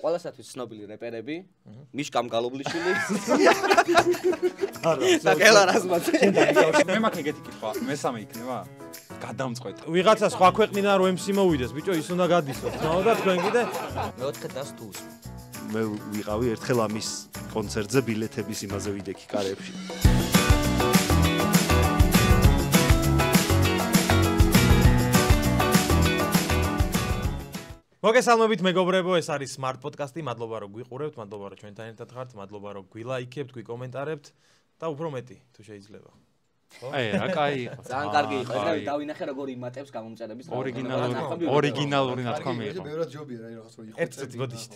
ყველასათვის ცნობილი რეპერები, მიშკამ გალობლიშვილი. და გელარაზმაც. მე მაქვს ეგეთი კითხვა, მესამე იქნება? გადამწყვეტ. ვიღაცა სხვა ქვეყნიდან რო MC მოვიდეს, ბიჭო, ის უნდა გადისოს. და თქვენ კიდე მეოთხე დას თუ უსმენ. მე ვიყავი ერთხელ ამის კონცერტზე ბილეთების იმაზე ვიდექი კარებში. მოგესალმებით მეგობრებო, ეს არის Smart Podcast-ი. მადლობა რომ გვიყურებთ, მადლობა რომ ჩვენთან ერთად ხართ, მადლობა რომ გვილაიქებთ, გვიკომენტარებთ და უფრო მეტი თუ შეიძლება. რა კაი იყო. ძალიან კარგი იყო. ეგრევე დავინახე როგორ იმატებს გამომწერების ორიგინალური ნათქვამი იყო. ბევრად ჯობია რა რაღაც რო იყო. ერთ წუთი გოდიშით.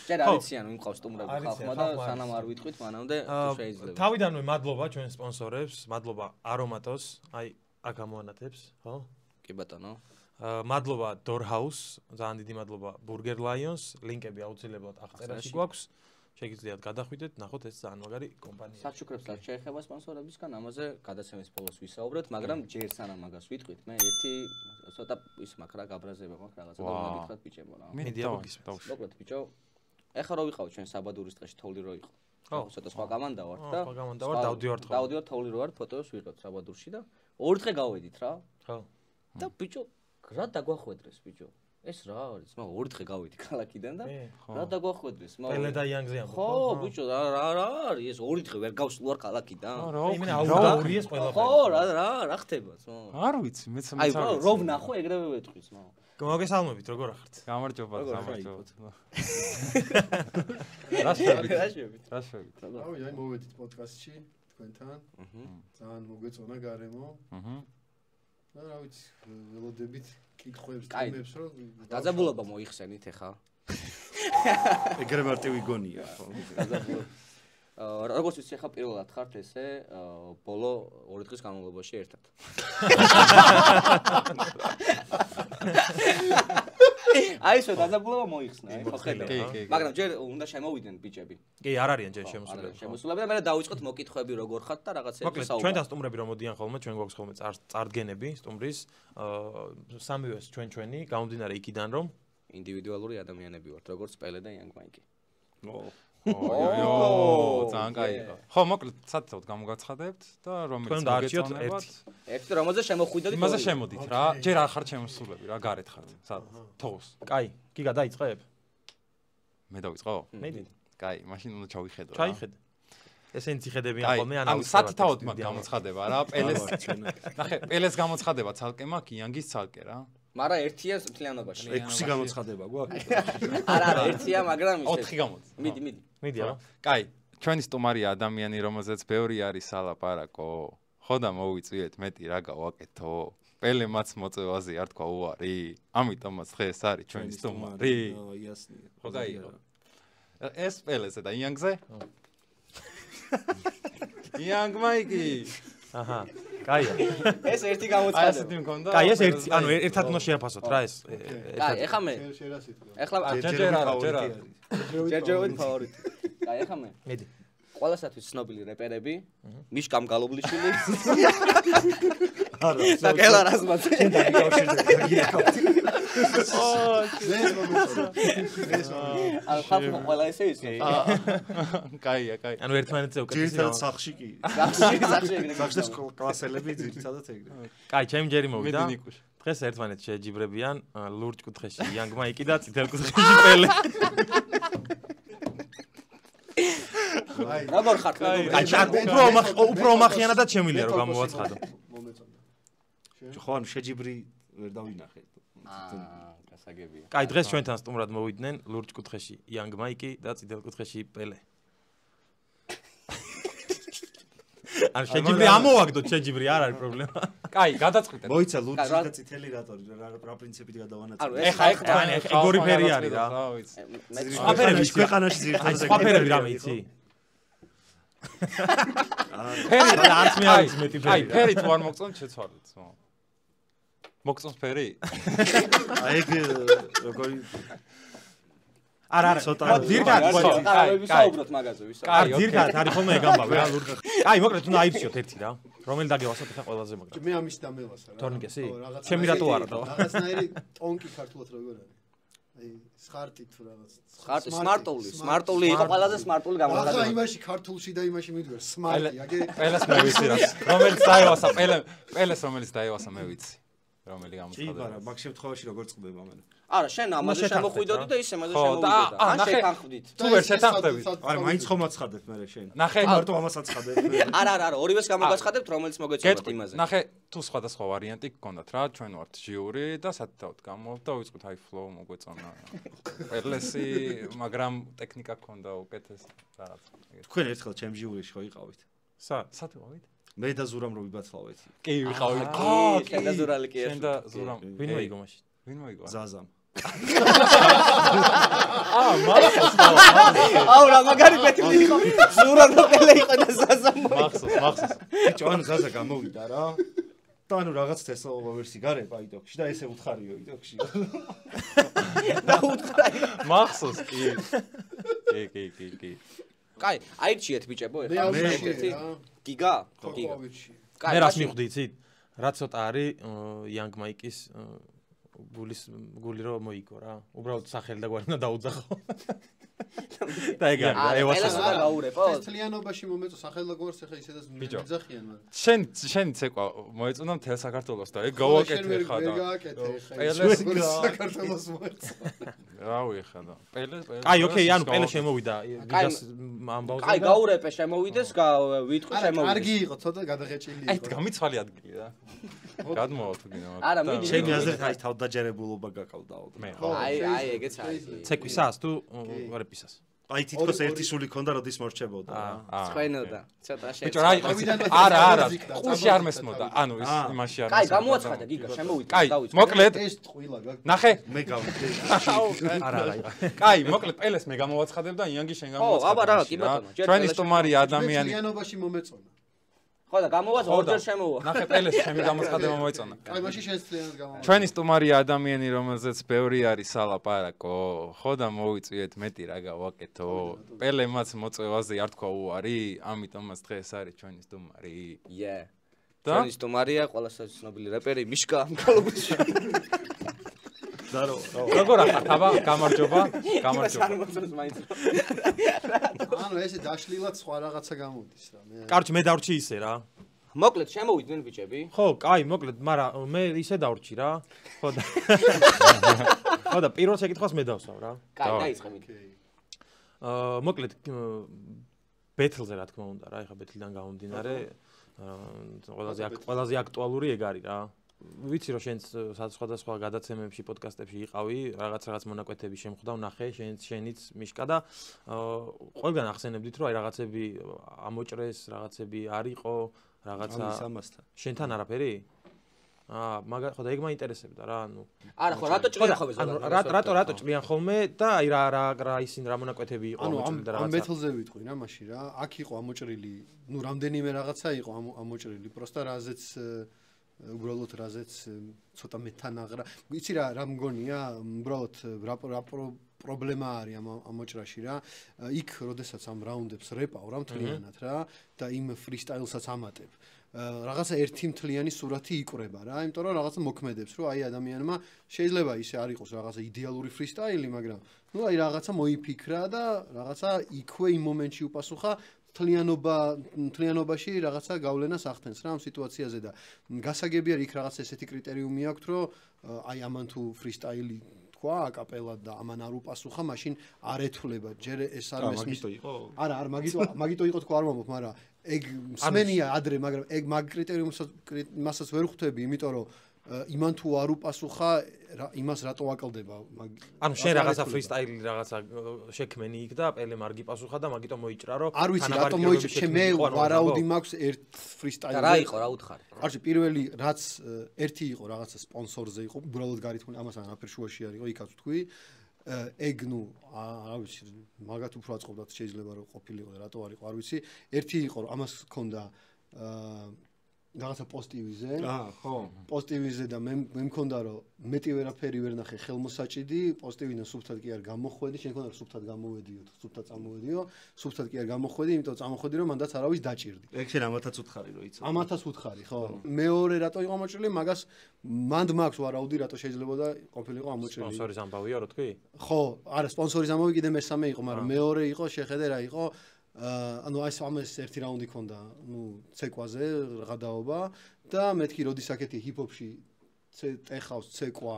ჯერ არიციან იმ ყავს სტუმრები ხალხმა და სანამ არ ვიტყვით მანამდე თუ შეიძლება. თავიდანვე მადლობა ჩვენ სპონსორებს, მადლობა Aromatos, აი აქ ამოანათებს, ხო? კი ბატონო. მადლობა Doorhouse, ძალიან დიდი მადლობა Burger Lions, ლინკები აუცილებლად აღწერაში გვაქვს. შეგიძლიათ გადახვიდეთ, ნახოთ ეს ძალიან მაგარი კომპანია. საჩუქრებსაც შეეხება სპონსორებისგან, ამაზე გადაცემის ბოლოს ვისაუბრეთ, მაგრამ ჯერ სანამ მაგას ვიტყვით, მე ერთი ცოტა ის მაქვს რა გაბრაზება მაქვს რაღაცა და უნდა გითხრათ ბიჭებო რა. მიდი აბგისმით. მოკლედ ბიჭო, ეხლა რო ვიყავ ჩვენ საბადურის დღეში თოვლი რო იყო. ხო, ცოტა სხვა გამანდა ვართ და სხვა გამანდა ვარ, დავდივართ ხო. დავდივართ თოვლი რო ვარ, ფოტოს ვიღოთ საბადურში და ორი დღე გავედით რა. ხო. და ბიჭო, რა დაგვახვედრეს ბიჭო? ეს რა არის? მაგრამ ორი დღე გავედი ქალაქიდან და რა დაგვახვედრეს? პელე და იანგზე ამბობ. ხო, ბიჭო, რა არის? ეს ორი დღე ვერ გავსვლარ ქალაქიდან. იმენა აუგური ეს ყველაფერი. ხო, რა ხდება? არ ვიცი, მეც არ აი, რო ვნახო, ეგრევე ვეთქვის, მაგრამ. მოგესალმებით, როგორ ახართ? გამარჯობა. რა შევით? რავი, აი მოვედით პოდკასტში თქვენთან. ძალიან მოგვეწონა გარემო. და რა ვიცი, ველოდებით კითხვებს, თემებს რომ დაძაბულობა მოიხსენით ეხა. ეგრე მარტივი გონია, ხო? დაძაბულობა. როგორც ვიცი, ეხა პირველად ხართ ესე, ბოლო 2 დღის განმავლობაში ერთად. აი ეს დაძაბულობა მოიხსნა, ხო ხედავ. მაგრამ ჯერ უნდა შემოვიდნენ ბიჭები. კი, არ არიან ჯერ შემოსულები. შემოსულები და მე დავიწყოთ მოკითხვები როგორ ხართ და რაღაცები საუბარი. მოკლედ, ჩვენთან სტუმრები რომ მოდიან ხოლმე, ჩვენ გვაქვს ხოლმე წარდგენები სტუმრის, სამივეს ჩვენი, გამომდინარე იქიდან რომ ინდივიდუალური ადამიანები ვართ, როგორც პელე და იანგ მაიკი. ძალიან კაი იყო. ხო, მოკლედ, სათითოდ გამოგაცხადებთ და რომელიც მოგეწონებათ. ერთი რომელზე შემოხვიდეთ. იმაზე შემოდით რა. ჯერ არ ხართ შემოსულები რა, გარეთ ხართ. სადაც? თოვს. კაი, გიგა დაიწყებ? მე დავიწყო? მედი. კაი, მაშინ უნდა ჩავიხედო რა. ჩაიხედე. ესენც იხედებიან ხოლმე ანუ სათითაოდ მაგ გამოცხადება რა, პელეს. ნახე, პელეს გამოცხადება ცალკე მაქვს, იანგის ცალკე რა. მაგრამ ერთია მთლიანობაში. 6 გამოცხადება გვაქვს? არა, ერთია, მაგრამ ისე. 4 გამოც. მიდი რა. კაი, ჩვენი სტუმარია ადამიანი, რომელზეც ბევრი არის ალაპარაკო. ხო და მოვიწვიეთ მეტი რა გავაკეთო. პელე მაც მოწევაზე არ თქვა უარი. ამიტომაც დღეს არის ჩვენი სტუმარი. იასნია. ხო გაიგო. ეს პელეზე და იანგზე? იანგ მაიკი. აჰა. კაია. ეს ერთი გამოცხადება. აი ესეთი მქონდა. კაი, ეს ერთი, ანუ ერთად უნდა შეაფასოთ რა ეს. კაი, ეხლა მე. ეხლა ჯერ არა. ჯერჯერობით ფავორიტი. კაი, ეხლა მე. მედი. ყველასათვის ცნობილი რეპერები, მიშკამ გალობლიშვილი. არა, და გელარაზმაც. ანუ ხალხი ყველა ესე ისწრებს. კაია. ანუ ერთმანეთზე უკეთესი. ძირითადად სახში კი. სახში ეგრე. სახში კლასელები ძირითადად ეგრე. კაი, ჩემი ჯერი მოვიდა. მედი ნიკუშ. დღეს ერთმანეთს შეჯიბრებიან ლურჯ კუთხეში იანგ მაიკი და წითელ კუთხეში პელე. როგორ ხართ? უფრო ομახიანადაც შემიძლია რომ გამოვაცხადო. ხო, ანუ შეჯიბრი ვერ დავინახე. გასაგებია. კაი, დღეს ჩვენთან სტუმრად მოვიდნენ ლურჯ კუთხეში იანგ მაიკი და წითელ კუთხეში პელე. ან შეჯიბრი ამოვაგდოთ, შეჯიბრი არ არის პრობლემა. კაი, გადაწყვიტეთ. მოიცა ლურჯი და წითელი რატორი რა პრინციპით გადავანაწილე. ეხა ეგორი ფერი არის რა. სხვა ფერები ქვეყანაში ძირითადად სხვა ფერები რამე იცი? ფერი არც მე არის მეტი ფერი. აი, ფერი თუ არ მოგწონთ, შეცვალეთ. მოგწონს ფერი? აი ეგ როგორი არა, ძირკათ ვისაუბროთ მაგაზე, ვისაუბროთ. კაი, ძირკათ არის ხოლმე ეგ ამბავი რა ლურჯი. კაი, მოკლედ უნდა აიფსიოთ ერთი რა. რომელი დაგევასოთ ახლა ყველაზე მაგარი? მე ამის დამევასა რა. თორნიკესი? ჩემი რატო არა და? რაღაცნაირი ტონკი ქართულად როგორ არის? აი სხარტი თუ რაღაც. სმარტული იყო ყველაზე სმარტული გამოხატება. ახლა იმაში ქართულში და იმაში მიდგარ სმარტი, აგე პელეს მე ვიცი რა. რომელიც დაევასა პელეს რომელიც დაევასა მე ვიცი. რომელი გამოცხადება. კი, მაგრამ მაგ შემთხვევაში როგორ წყდება მან? არა, შენ ამაზე შემოხვიდოდი და ისე ამაზე შემოვიდოდა. ან ნახე თანხმდით. თუ ვერ შეთანხმდებით. არა, მაინც ხომ აცხადებ მე შენ. ნახე მარტო ამას აცხადებ. არა, ორივეს გამოგაცხადებთ, რომელიც მოგეწონათ იმაზე. ნახე თუ სხვადასხვა ვარიანტი გქონდათ რა, ჩვენ ვართ ჟიური და სათითაოდ გამოვთ და ვიწყოთ აი ფლოუ მოგვეწონა. პერლესი, მაგრამ ტექნიკა გქონდა უკეთეს რაღაც. თქვენ ერთხელ ჩემ ჟიურიში ხო იყავით? სად ვიყავით? მე და ზურამ რო ვიბათლავეთ. კი, ვიყავით. შენ და ზურალი კი შენ და ზურამ. ვინ მოიგო მაშინ? ვინ მოიგო? ზაზამ. მახსოვს. აუ რა მაგარი პეტილი იყო. ზურამ და პელე იყო და ზაზამ. მახსოვს. ბიჭო, ანუ ზაზა გამოვიდა რა. და ანუ რაღაც თესლობა ვერსი გარება იდოქში და ესე უთხარიო იდოქში. და უთხარი. მახსოვს კი. კი. კაი, აირჩიეთ ბიჭებო მე ეხლა. ავშიე რა. გიგა? ხო, გიგა. ავირჩიე. კაი, მე რას მივხვდი იცით? რა ცოტა არის Young Mike-ის გული რომ მოიგო რა. უბრალოდ სახელი და გვარი უნდა დაუძახო. და ეგ არის. ელას უნდა გაურეპო. თლიანობაში მომეწო სახელმწიფოს ახლა ისედაც მიძახიან მაგრამ. შენ ცეკვა მოეწონა მთელ საქართველოს და ეგ გავაკეთე ხა და. პელეს საქართველოს მოეწო. რავი ხა და. პელე. აი, ოკეი, ანუ პელე შემოვიდა გიგას ამბავზე. კაი, გაურეპე შემოვიდეს, ვიტყვი შემოვიდეს. კარგი იყო, ცოტა გადაღეჭილი იყო. აი, გამიცვალი ადგილი რა. გადმოვა თუ გინდა მაგ. არა, მიდი. შენი აზრით აი თავდაჯერებულობა გაკავდაო. მე აი, ეგეც არის. ცეკვისას თუ ვარეპისას? აი თითქოს ერთი სული ქონდა როდის მორჩებოდა რა. ცხენოდა. ცოტა შენ. ბიჭო, რა იყო? არა. ყურში არ მესმოდა. ანუ ის იმაში არ. კაი, გამოაცხადა გიგა, შემოვიდა, კაი, დავიწყე. მოკლედ, ეს ტყუილა გაკ. ნახე. მე გავიქე. არა. კაი, მოკლედ, პელეს მე გამოვაცხადებ და იანგი შენ გამოვაცხადებ. აბა, რა, კი ბატონო, ჯერ ჩვენი პელეს სტუმარი ადამიანი. თლიანობაში მომეწონა. ხო და გამოვა ორჯერ შემოვა. ნახე, პელეს ჩემი გამოცხადება მოეწონა. კაი, მაშინ შენ თლიანად გამოვა. ჩვენი სტუმარი ადამიანი, რომელზეც ბევრი არის სალაპარაკო, ხო და მოვიწვიეთ მეტი რა გავაკეთო. პელე მას მოწევაზე არ თქვა უარი, ამიტომაც დღეს არის ჩვენი სტუმარი. Yeah. და ჩვენი სტუმარია ყველასათვის ცნობილი რეპერი მიშკა ამკალობიჩი. და როგორ ახლა თაბა გამარჯობა. არ მოწონს მაინც. ანუ ესე დაშლილად სხვა რაღაცა გამოდის რა. მე კარჩი მე დავრჩი ისე რა. მოკლედ შემოვიდნენ ბიჭები. ხო, კაი, მოკლედ, მაგრამ მე ისე დავრჩი რა. ხო და ხო და პირველ შეკითხვას მე დავსვავ რა. კაი, დაიწყე მიდი. მოკლედ ბეთლზე რა თქმა უნდა რა, ეხა ბეთლიდან გამომდინარე, ყველაზე აქტუალური ეგ არის რა. ვიცი რომ შენც სხვადასხვა გადაცემებში, პოდკასტებში იყავი, რაღაც მონაკვეთები შემხვდა, ნახე, შენიც მიშკა და ყველგან ახსენებდით რომ აი რაღაცები ამოჭრეს, რაღაცები არ იყო, რაღაცა ამასთან. შენთან არაფერი? მაგა ხო და ეგ მაინტერესებდა რა, ანუ არა ხო, რატო ჭრიან ხოლმე ზოგადად? რატო ჭრიან ხოლმე და აი რა ისინი რა მონაკვეთები იყო ამოჭრილი და რაღაცა. ამ რაღაცა. ბეთლზე ვიტყვი რა მაშინ რა. აქ იყო ამოჭრილი, ნუ რამდენიმე რაღაცა იყო ამოჭრილი, პროსტა რაზეც უბრალოდ რაზეც ცოტა მეტანაღრა. იცი რა მგონია, უბრალოდ რა პრობლემა არის ამ მოჭრაში რა. იქ როდესაც ამ რაუნდებს რეპავ რა მთლიანად რა და იმ ფრისტაილსაც ამატებ. რაღაცა ერთი მთლიანი სურათი იკვრება რა, იმიტომ რომ რაღაცა მოქმედებს, რომ აი ადამიანმა შეიძლება ისე არ იყოს რაღაცა იდეალური ფრისტაილი, მაგრამ ნუ აი რაღაცა მოიფიქრა და რაღაცა იქვე იმ მომენტში უპასუხა თლიანობაში რაღაცა გავლენას ახდენს რა ამ სიტუაციაზე და გასაგებია იქ რაღაც ესეთი კრიტერიუმი აქვს, რომ აი ამან თუ ფრისტაილი თქვა აკაპელად და ამან არ უპასუხა, მაშინ არ ეთვლება. ჯერ ეს არ მესმის. მაგიტო იყო? არა, მაგიტო იყო თქვა არ მომობ, მაგრამ ეგ მსმენია ადრე, მაგრამ ეგ მაგ კრიტერიუმსაც ვერ ხვდები, იმიტომ რომ იმან თუ არ უპასუხა, იმას რატო აკლდება? ანუ შენ რაღაცა ფრისტაილი რაღაცა შექმენი იქ და პელე მარგი პასუხა და მაგიტომ მოიჭრა რომ არ ვიცი რატო მოიჭრა, მე ვარაუდი მაქვს ერთ ფრისტაილი. და რა იყო, რა უთხარი? კარგი, პირველი რაც ერთი იყო რაღაცა სპონსორზე იყო, უბრალოდ გარითმული ამას არაფერ შუაში არ იყო, იქაც თქვი. ეგ ნუ რა ვიცი, მაგათ უფრო აწყობდათ შეიძლება რომ ყოფილიყო და რატო არ იყო, არ ვიცი. ერთი იყო რომ ამას ჰქონდა რაღაცა პოზიტივიზე. ხო. პოზიტივიზე და მე მქონდა რომ მეტი ვერაფერი ვერ ნახე ხელმოსაჭიდი, პოზიტივიდან სუფთად კი არ გამოხვედი, შენ მქონდა რომ სუფთად გამოვედიო, სუფთად წამოვედიო, სუფთად კი არ გამოხვედი, იმიტომ წამოხვედი რომ მანდაც არავის დაჭირდი. ეგ შენ ამათაც უთხარი რომ იცი. ამათაც უთხარი, ხო. მეორე რატო იყო ამოჭრილი, მაგას მანდ მაქვს ვარაუდი, რატო შეიძლება და ყოფილიყო ამოჭრილი. სპონსორის ამბავია რო თქვი? ხო, არა, სპონსორის ამბავი კიდე მესამე იყო, მაგრამ მეორე იყო, შეხედე რა იყო. ანუ აი ამას ერთი რაუნდი ქონდა, ცეკვაზე ღადაობა და მეთქი როდის აქეთი ჰიპ-ჰოპში ტეხავს ცეკვა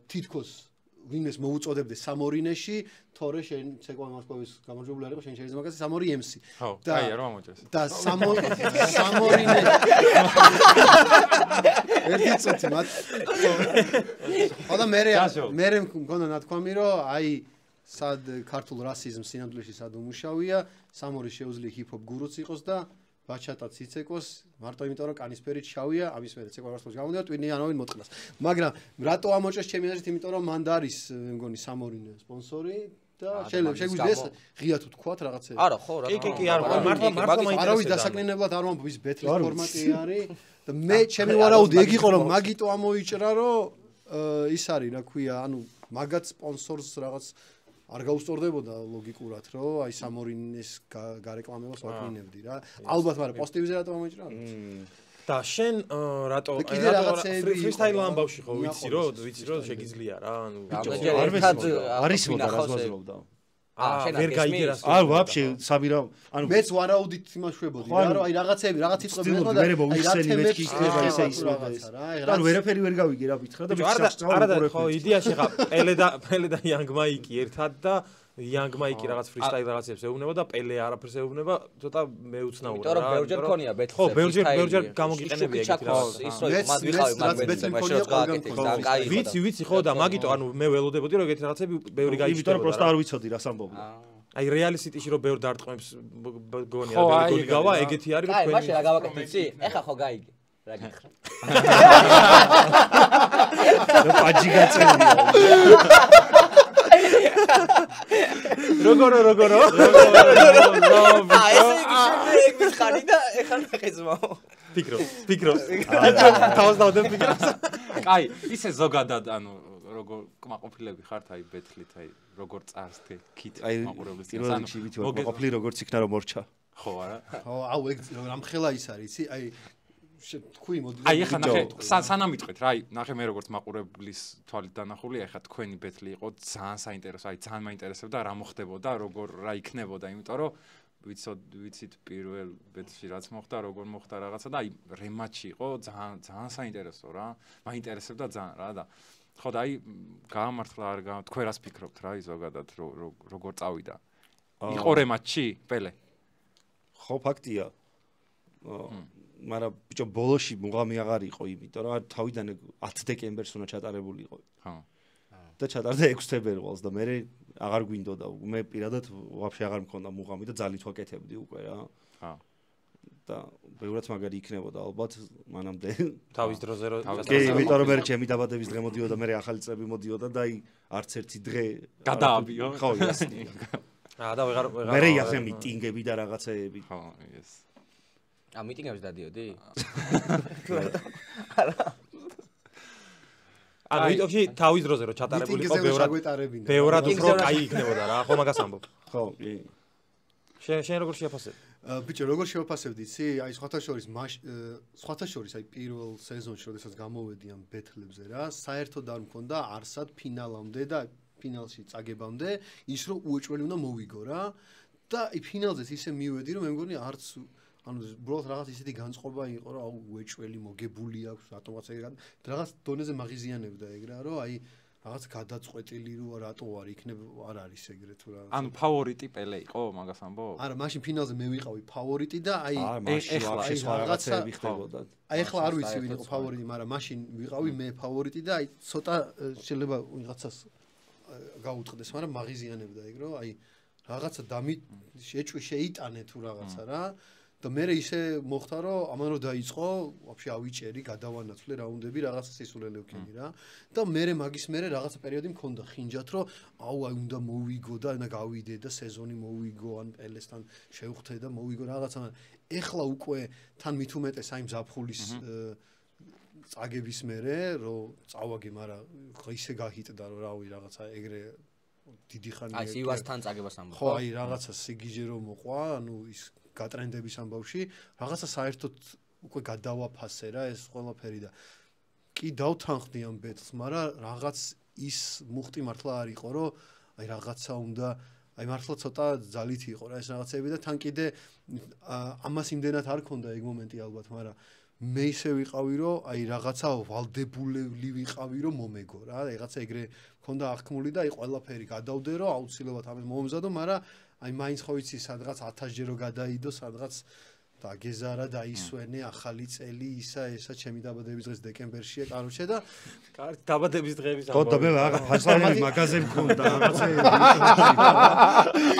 თითქოს ვინმეს მოუწოდებდე სამორინეში, თორე შენ ცეკვა მოსკოვის გამარჯვებული არ იყო, შენ შეიძლება მაგას სამორი MC. და აი რა მომოჭრეს. და სამორინე ერთი წუთი მათ. ხო და მე მქონდა ნათქვამი რომ აი სად ქართულ რასიზმს სინამდვილეში სად უმუშავია, სამორი შეუძლია ჰიპ-ჰოპ გურუც იყოს და ბაჩატაც იცეკოს, მარტო იმიტომ რომ კანისფერით შავია, ამის მერე ცეკვა ვარსკვლავს გამოდიოდა ტვინიანოვინ მოწყლას. მაგრამ რატო ამოჭრეს ჩემი აზრით, იმიტომ რომ მანდ არის მე მგონი სამორინე სპონსორი და შეიძლება შეგვიძლია ეს ღია თუ თქვათ რაღაცა. არა, ხო, რა. კი, არ მარტო მაინტერესებს. არავის დასაკლინებლად არ მომბ ის ბეთლის ფორმატი არის და მე ჩემი ვარაუდი ეგ იყო რომ მაგიტო ამოიჭრა რომ ის არის რა ქვია, ანუ მაგაც სპონსორს რაღაც არ გაუსწორდებოდა ლოგიკურად, რომ აი სამორინეს გარეკლამებას ვაკნინებდი რა. ალბათ, მაგრამ პოზიტივზე რატომ ამოიჭრა? და შენ რატო ფრისტაილ ამბავში ხო ვიცი რომ შეგიძლია რა, ანუ არის მოდა რაზვაზრობდა. ვერ გაიგერას. არ ვაფშე საბირა, ანუ მეც ვარაუდით იმას შვებოდი რა, რომ აი რაღაცები, რაღაც იწყებდი ხო და მე მოიხსენი მეთქი იქნება ესე ისმოდა ეს. ანუ ვერაფერი ვერ გავიგე რა ვითხრა და არა ხო იდეაში ხა პელე და იანგ მაიკი ერთად და იანგ მაიკი რაღაც ფრისტაილ რაღაცებს ეუბნება და პელე არაფერს ეუბნება, ცოტა მეუცნაურა რა. იმიტომ რომ ბევრჯერ ქონია ბეთლზე. ხო, ბევრჯერ გამოგიყენები ეგეთი რაღაც. ის რო მათ ვიყავი მათ ბეთლზე, მაშინ რო გააკეთე და კაი. ვიცი ხო და მაგიტო ანუ მე ველოდებოდი რომ ეგეთი რაღაცები ბევრი გაიჩნდება. იმიტომ რომ პროსტა არ ვიცოდი რას ამბობ. აი რეალისტიში რომ ბევრ დარტყმებს გონია და ბევრი გოლი გავა, ეგეთი არის რომ თქვენი. აი, მაშინ რა გავაკეთე, იცი? ეხა ხო გაიგე. რა გითხრა? და პაჯი გაწერია. როგორ აი ესე იგი მიხარი და ეხლა ნახეცმაო ფიქრობ თავს დავდებ ფიქრობს კაი ისე ზოგადად ანუ როგორ კმაყოფილები ხართ აი ბეთლით აი როგორ წარსდგე ქით მაყურებლის წინს ანუ მოყოფილი როგორც იქნა რომ მორჩა ხო არა ხო აუ ეგ რამხელა ის არის იცი აი თქვი მოდი აი ეხა ნახე სანამ იტყვით რა აი ნახე მე როგორც მაყურებლის თვალით დანახული ეხა თქვენი ბეთლი იყო ძალიან საინტერესო აი ძალიან მაინტერესებდა რა მოხდებოდა როგორ რა იქნებოდა იმიტომ რომ ვიცით პირველ ბეთლში რაც მოხდა როგორ მოხდა რაღაცა და აი რემატჩი იყო ძალიან საინტერესო რა მაინტერესებდა ძალიან რა და ხო და აი გაამართლა არ თქვენ რას ფიქრობთ რა აი ზოგადად როგორ წავიდა იყო რემატჩი პელე ხო ფაქტია მაგრამ ბიჭო ბოლოში მუღამი აღარ იყო იმიტომ რომ თავიდან 10 დეკემბერს უნდა ჩატარებულიყო ხო და ჩატარდა 6 თებერვალს და მე აღარ გვინდოდა მე პირადად ვაფშე აღარ მქონდა მუღამი და ძალით ვაკეთებდი უკვე რა ხო და ბევრად მაგარი იქნებოდა ალბათ მანამდე თავის დროზე რომ კი იმიტომ რომ მე ჩემი დაბადების დღე მოდიოდა მე ახალი წლები მოდიოდა და აი არც ერთი დღე გადააბიო ხო ისე და ვეღარ მე იახე მიტინგები და რაღაცეები ხო ეს ა მიტინგებში დადიოდი? ანუ ვიტოქში თავის დროზე რომ ჩატარებულიყო ბევრად უფრო კაი იქნებოდა რა ხო მაგას ამბობ ხო კი შენ როგორ შეაფასებ? ბიჭო როგორ შევაფასებდი იცი? აი სხვათა შორის აი პირველ სეზონში როდესაც გამოვედი ამ ბეთლებზე რა საერთოდ არ მქონდა არსად ფინალამდე და ფინალში წაგებამდე ის რომ უეჭველი უნდა მოვიგო რა და აი ფინალზეც ისე მივედი რომ მე მგონი არც ანუ უბრალოდ რაღაც ისეთი განწყობა იყო რომ აუ უეჭველი მოგებული აქვს რატომაც ეგ რაღაც დონეზე მაღიზიანებდა ეგ რა რომ აი რაღაც გადაწყვეტილი რო რატო არ იქნება არ არის ეგრე თუ რა ანუ ფავორიტი პელე იყო მაგას ამბობ? არა მაშინ ფინალზე მე ვიყავი ფავორიტი და აი ეხლა რაღაცები ხდებოდა აი ეხლა არ ვიცი ვინ იყო ფავორიტი მაგრამ მაშინ ვიყავი მე ფავორიტი და აი ცოტა შეიძლება ვიღაცას გაუტყდეს მაგრამ მაღიზიანებდა ეგ რომ აი რაღაცა შეიტანე თუ რაღაცა რა და მე ისე მოხდა რომ ამან რომ დაიწყო ვაფშე ავიჭერი გადავანაცვლე რაუნდები რაღაცა სისულელე ვქენი რა და მე მაგის მერე რაღაცა პერიოდი მქონდა ხინჯათ რომ აი უნდა მოვიგო და უნდა გავიდე და სეზონი მოვიგო ან პელესთან შევხვდე და მოვიგო რაღაცა ეხლა უკვე თან მით უმეტეს აი მზაფხულის წაგების მერე რომ წავაგე მაგრამ ისე გაჰიტდა რომ რავი რაღაცა ეგრე დიდი ხანი აი სივასთან წაგებას ამბობ ხო აი რაღაცა სიგიჟე რომ მოყვა ანუ ის გატრენდების ამბავში რაღაცა საერთოდ უკვე გადავაფასე რა ეს ყველაფერი და კი დავთანხმდი ამ ბეთს მაგრამ რაღაც ის მუხტი მართლა არ იყო რომ აი რაღაცა უნდა აი მართლა ცოტა ძალით იყო რა ეს რაღაცები და თან კიდე ამას იმდენად არ ქონდა ეგ მომენტი ალბათ მაგრამ მე ისე ვიყავი რომ აი რაღაცა ვალდებული ვიყავი რომ მომეგო რა რაღაცა ეგრე მქონდა აღქმული და აი ყველაფერი გადავდე რომ აუცილებლად ამას მომზადო მაგრამ აი მაინც ხო იცი სადღაც 1000-ჯერ რო გადაიდო სადღაც დაგეზარა და ისვენე ახალი წელი ისა ესა ჩემი დაბადების დღეს დეკემბერშია კაროჩე და კარგი დაბადების დღეების ხო და მე ფასალები მაგაზე მქონდა რაღაცეები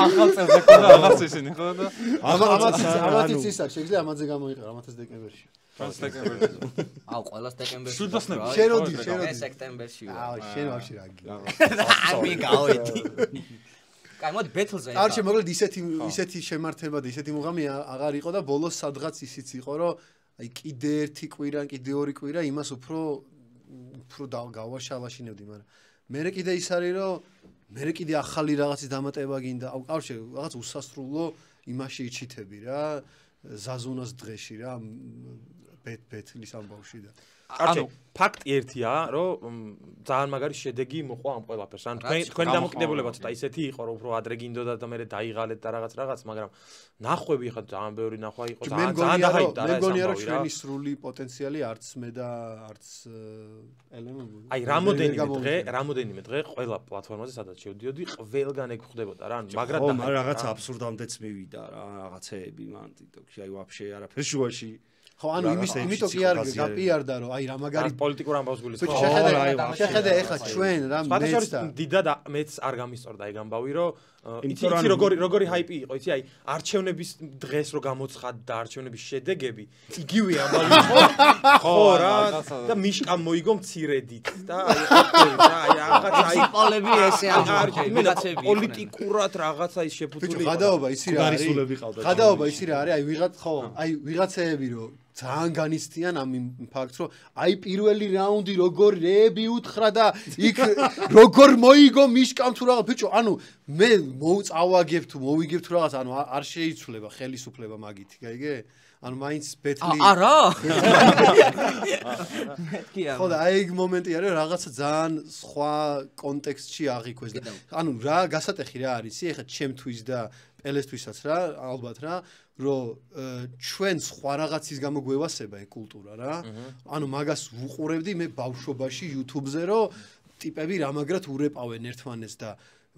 ახალ წელზე ქონდა ახალ ისინი ხო და ამათ იცის აქ შეიძლება ამაზე გამოიყო ამათაც დეკემბერში აუ ყველას დეკემბერში შეროდი სექტემბერში აუ შენ ვაფშე რაგი ამი გავედი კაი მოდი ბეთლზე კარჩე მოკლედ ისეთი შემართება და ისეთი მუღამი აღარ იყო და ბოლოს სადღაც ისიც იყო რომ აი კიდე ერთი კვირა კიდე ორი კვირა იმას უფრო გავაშალაშინებდი მაგრამ მე კიდე ის არის რომ მე კიდე ახალი რაღაცის დამატება გინდა აუ კარჩე რაღაც უსასრულო იმაში იჩითები რა ზაზუნას დღეში რა ბეთლის ამბავში და კარჩე ფაქტი ერთია რომ ძალიან მაგარი შედეგი მოყვა ამ ყველაფერს ან თქვენი დამოკიდებულება ცოტა ისეთი იყო რომ უფრო ადრე გინდოდა და მე დაიღალეთ და რაღაც მაგრამ ნახვები ხა ძალიან ბევრი ნახვა იყო ძალიან დააიდა რა ეს ამბავი რა მე მგონია რომ ჩვენი სრული პოტენციალი არც მე და არც ელემენტი აი რამოდენიმე დღე ყველა პლატფორმაზე სადაც შევდიოდი ყველგან ეგ ხდებოდა რა მაგრამ რაღაც აბსურდამდეც მივიდა რა რაღაცეები მან TikTok-ში აი ვაფშე არაფერ შუაში ხო ანუ იმიტომ კი არ გაპიარდა რომ აი რა მაგარი პოლიტიკურ ამბავს გულისხმობ შეხედე ეხლა ჩვენ რა მეც და დიდად მეც არ გამისწორდა ეგ ამბავი რომ იცი როგორი ჰაიპი იყო იცი აი არჩევნების დღეს რო გამოცხადდა არჩევნების შედეგები იგივე ამბავი ხო რა და მიშკამ მოიგო მცირედით და აი რაღაცა აი პოლები ესე ამბობენ პოლიტიკურად რაღაცა ის შეფუთული გადაობა იცი რა არის გადაობა იცი რა არის აი ვიღაც ხო აი ვიღაცეები რომ ძალიან განიცდიან ამ ფაქტს რომ აი პირველი რაუნდი როგორ რეები უთხრა და იქ როგორ მოიგო მიშკამ თუ რაღაც ბიჭო ანუ მე მოუწავაგებ თუ მოვიგებ თუ რაღაც ანუ არ შეიცვლება ხელისუფლება მაგით გაიგე ანუ მაინც ბეთლი არა ხო და აი ეგ მომენტი არის რაღაცა ძალიან სხვა კონტექსტში აღიქვეს და ანუ რა გასატეხი რა არის ეხლა ჩემთვის და პელესთვისაც რა ალბათ რა რომ ჩვენ სხვა რაღაცის გამო გვევასება ეგ კულტურა რა ანუ მაგას ვუყურებდი მე ბავშვობაში YouTube-ზე რომ ტიპები რამაგრად ურეპავენ ერთმანეთს და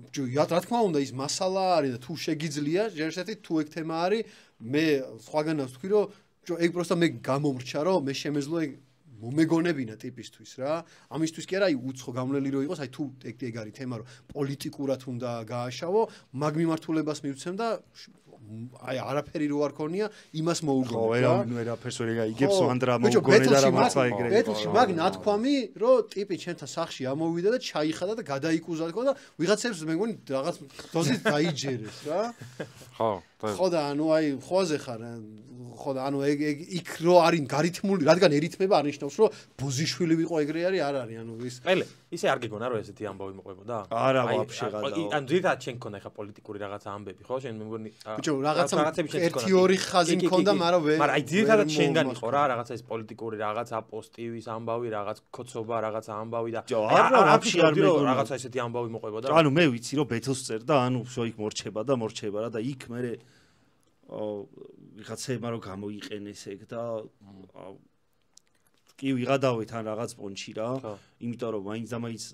რა თქმა უნდა ის მასალა არის და თუ შეგიძლია ჯერშეთი თუ ეგ თემა არის მე სხვაგანაც ვთქვი რომ ეგ პროსტა მე გამომრჩა რომ მე შემეძლო ეგ მომეგონებინა ტიპისთვის რა ამისთვის კი არა აი უცხო გამლელი რო იყოს აი თუ ეგ არის თემა რომ პოლიტიკურად უნდა გააშავო მაგ მიმართულებას მივცემ და აი არაფერი რო არ ქონია იმას მოუგონებ რა ვერაფერს ვერ გაიგებს ვანდრა მოუგონე და რაღაცა ეგრე ბეთლში მაგ ნათქვამი რომ ტიპი ჩემთან სახში ამოვიდა და ჩაიხადა და გადაიკუზა და ვიღაცებს მე მგონი რაღაც დოზით დაიჯერეს რა ხო და ანუ აი ხოაზე ხარ ხო და ანუ ეგ იქ რო არის გარითმული რადგან ერითმება არნიშნავს რომ ბუზიშვილი ვიყო ეგრე არის არ არის ანუ ის ყელე ისე არ გეგონა რომ ესეთი ამბავი მოყვებოდა არა ვაფშე გადავა ან ძირითადად შენ გქონდა ხა პოლიტიკური რაღაცა ამბები ხო შენ მე მგონი ბიჭო რაღაცები ერთი ორი ხაზი მქონდა მაგრამ აი ძირითადად შენგან იყო რა რაღაცა ეს პოლიტიკური რაღაცა პოსტივის ამბავი რაღაც ქოცობა რაღაცა ამბავი და არა ვაფშე არ მეგონა რაღაცა ესეთი ამბავი მოყვებოდა ანუ მე ვიცი რომ ბეთლს წერდა ანუ შო იქ მორჩება რა და იქ მე ვიღაცებმა რომ გამოიყენეს ეგ და კი ვიღადავით ან რაღაც პონჩი რა იმიტომ რომ მაინც და მაინც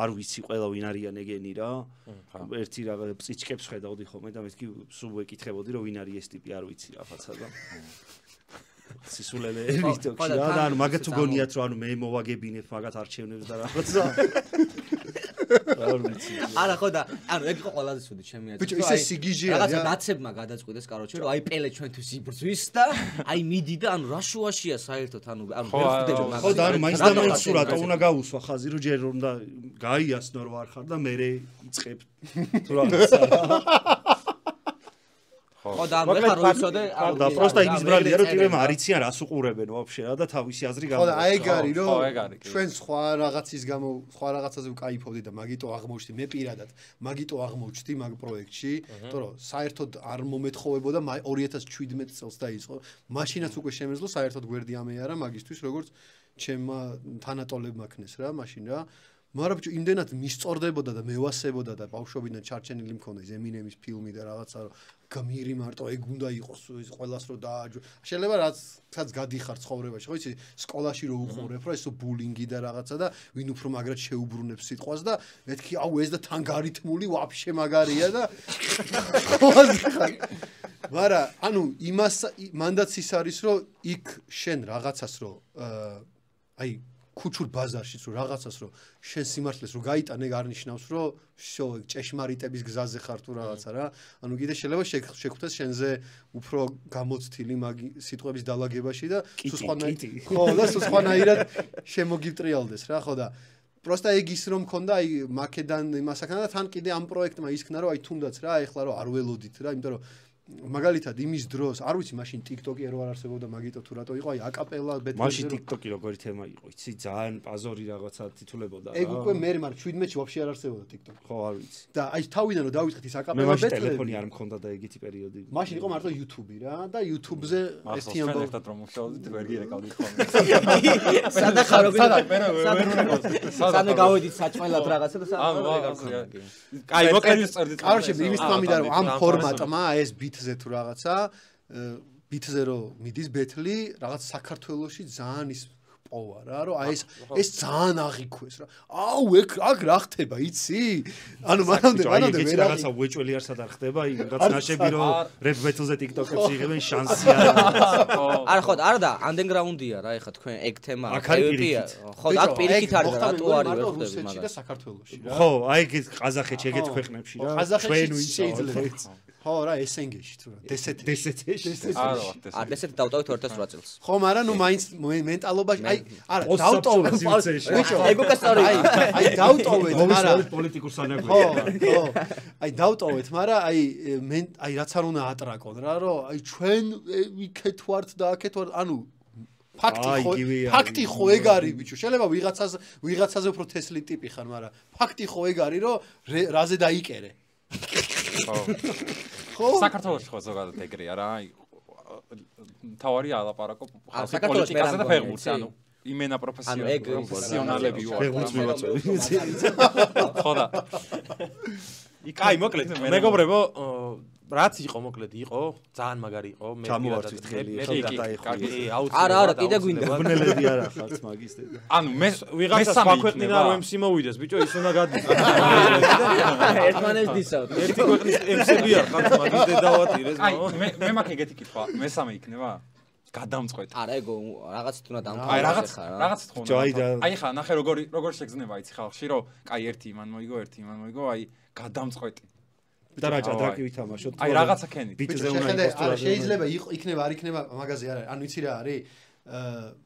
არ ვიცი ყველა ვინ არიან ეგენი რა ერთი რაღაც პსიჩკებს ხედავდი ხოლმე და მე კი სულ ვეკითხებოდი რომ ვინ არის ეს ტიპი არ ვიცი რაღაცა და სისულელე TikTok-ში რა და ანუ მაგათ უგონიათ რომ ანუ მე მოვაგებინებ მაგათ არჩევნებს და რაღაცა არ ვიცი. არა ხო და ანუ ეგ იყო ყველაზე ცუდი ჩემი აზრით. ბიჭო, ისე სიგიჟეა. რაღაცა ნაცებმა გადაწყვიტეს, короче, რომ აი პელე ჩვენთვის იბრძვის და აი მიდი და ანუ რა შუაშია საერთოდ ანუ ვერ ხვდები მაგას. ხო და ანუ მაინც და მაინც სურათო უნდა გაუსვა ხაზი რომ ჯერ უნდა გაიასნო რომ არ ხარ და მე იწყებ თუ რაღაცა. ხო და ანუ ეხლა რო იცოდე და просто იმის ბრალია რომ ტირემ არიციან რას უყურებენ ვაფშე რა და თავისი აზრი ხო და აი ეგ არის რომ ხო, ეგ არის, კი. ჩვენ სხვა რაღაცის გამო სხვა რაღაცაზე ვკაიფობდი და მაგიტო აღმოჩნდი მე პირადად მაგიტო აღმოჩნდი მაგ პროექტში იმიტომ რომ საერთოდ არ მომეთხოვებოდა 2017 წელს დაიწყო მაშინაც უკვე შემეძლო საერთოდ გვერდი ამეარა მაგისთვის როგორც ჩემმა თანატოლებმა ქნეს რა მაშინ რა მაგრამ ბიჭო იმდენად მისწორდებოდა და მევასებოდა და ბავშვობიდან ჩარჩენილი მქონდა ის ემინემის ფილმი და რაღაცა რომ გმირი მარტო ეგ უნდა იყოს ეს ყველას რო დააჯო შეიძლება რაც გადიხარ ცხოვრებაში ხო იცი სკოლაში რო უყურებ რა ესო ბულინგი და რაღაცა და ვინ უფრო მაგრად შეუბრუნებს სიტყვას და მეთქი აუ ეს და თან გარითმული ვაფშე მაგარია და მაგრამ ანუ იმას მანდაც ის არის რომ იქ შენ რაღაცას რო აი ქუჩურ ბაზარშიც რო რაღაცას რო შენ სიმართლეს რო გაიტანე არ ნიშნავს რომ შო ჭეშმარიტების გზაზე ხარ თუ რაღაცა რა ანუ კიდე შეიძლება შეგვხვდეს შენზე უფრო გამოცდილი მაგი სიტყვების დალაგებაში და სხვანაირად შემოგიტრიალდეს რა ხო და просто ეგ ის რომ მქონდა აი მაკედან იმასაკანა და თან კიდე ამ პროექტმა ისქნა რომ აი თუნდაც რა ეხლა რომ არ ველოდით რა იმიტომ რომ მაგალითად იმის დროს არ ვიცი მაშინ TikTok-ი რო არ არსებობდა მაგიტო თუ რატო იყო აი აკაპელა ბეთლეზე მაშინ TikTok-ი როგორი თემა იყო იცი ძალიან პაზორი რაღაცა თითულებოდა რა ეგ უკვე მე მაგრამ 17-ში ვაფშე არ არსებობდა TikTok ხო არ ვიცი და აი თავიდან რომ დავიწყეთ ის აკაპელა ბეთლეზე მე მაშინ ბეთლეზე ტელეფონი არ მქონდა და ეგეთი პერიოდი მაშინ იყო მარტო YouTube-ი რა და YouTube-ზე ერთი ამბავი ერთად რომ მუშაობდით ვერ გირეკავდით ხოლმე სადა ხარო სადა გავედით საჭმელად რაღაცა და სადა კაი მოკლედ წერდით კაროჩე იმის თამიდა რომ ამ ფორმატმა ეს ბიტზე თუ რაღაცა ბიტზე რომ მიდის ბეთლი რაღაც საქართველოში ძალიან ის პოვა რა რომ აი ეს ძალიან აღიქვეს რა აუ აქ რა ხდება იცი ანუ მანამდე ეგეც რაღაცა უეჭველი არსად არ ხდება იმ რაღაც ნაშები რომ რეპ ბეთლზე TikTok-ებში იღებენ შანსი არა ხო არა და ანდერგრაუნდია რა ეხა თქვენ ეგ თემა ეპია ხო აქ პირიქით არის და რატო არის ვერ ხდები რუსეთში და საქართველოში რა ხო აი ეგ ყაზახეთში ეგეთ ქვეყნებში რა ჩვენ ვინ შეიძლება ხო რა SNG-ში თუ რა DST-ში არა DST დავტოვეთ 2008 წელს ხო მაგრამ ნუ მაინც მენტალობაში აი არა დავტოვეთ ბიჭო ეგ უკვე სწორი აი დავტოვეთ მაგრამ პოლიტიკურ სანაგვია ხო აი დავტოვეთ მაგრამ აი რაც არ უნდა ატრაკონ რა რომ აი ჩვენ იქეთ ვართ და აქეთ ვართ ანუ ფაქტი ხო ეგ არის ბიჭო შეიძლება ვიღაცაზე უფრო თესლი ტიპი ხარ მაგრამ ფაქტი ხო ეგ არის რომ რაზე დაიკერე ხო საქართველოში ხო ზოგადად ეგრეა რა თავარი ალაპარაკო ხალხი პოლიტიკაზე და ფეხბურთზე ანუ იმენა პროფესიონალები ვარ ფეხბურთს მივაწვევი ხო და კაი მოკლედ მეგობრებო რაც იყო მოკლედ იყო ძალიან მაგარი იყო მე ჩამოვარდით ხელი არა კიდე გვინდა გაბნელები არა ხალხს მაგის და ანუ მე ვიღაცა სხვა ქვეყნიდან რომ MC მოვიდეს ბიჭო ის უნდა გადიდეს ერთმანეთს დისავთ ერთი ქვეყნის MC-ები არ ხართ მაგის დედავატირეს აი მე მაქვს ეგეთი კითხვა მესამე იქნება გადამწყვეტ არა ეგო რაღაცით უნდა აი რაღაცით ხო აი ხა ნახე როგორ შეგზნება იცი ხალხში რომ კაი ერთი იმან მოიგო აი გადამწყვეტი და რა ჯადაკი ვითამაშოთ აი რაღაცა ქენით ბიჭო შეიძლება შეიძლება იქნება არ იქნება მაგაზე არა ანუ იცი რა არის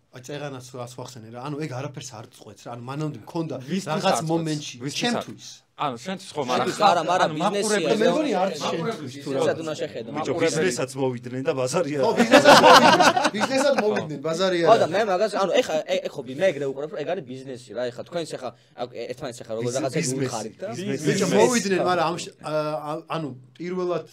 აი წეღანაც ასვახსენე რა ანუ ეგ არაფერს არ წყვეტს რა ანუ მანამდე მქონდა რაღაც მომენტში ჩემთვის ანუ შენთვის ხო მაგრამ არა ბიზნესია მე მგონი არც შენთვის თუ რა სადუნა შეხედა ბიჭო ბიზნესაც მოვიდნენ და ბაზარია ხო ბიზნესად მოვიდნენ ბაზარია ხო და მე მაგას ანუ ეხა ხო მე ეგრე უყურებ რომ ეგ არის ბიზნესი რა ეხა თქვენს ეხა ერთმანეთს ეხა როგორ რაღაცა გულხარით და ბიჭო მოვიდნენ მაგრამ ანუ პირველად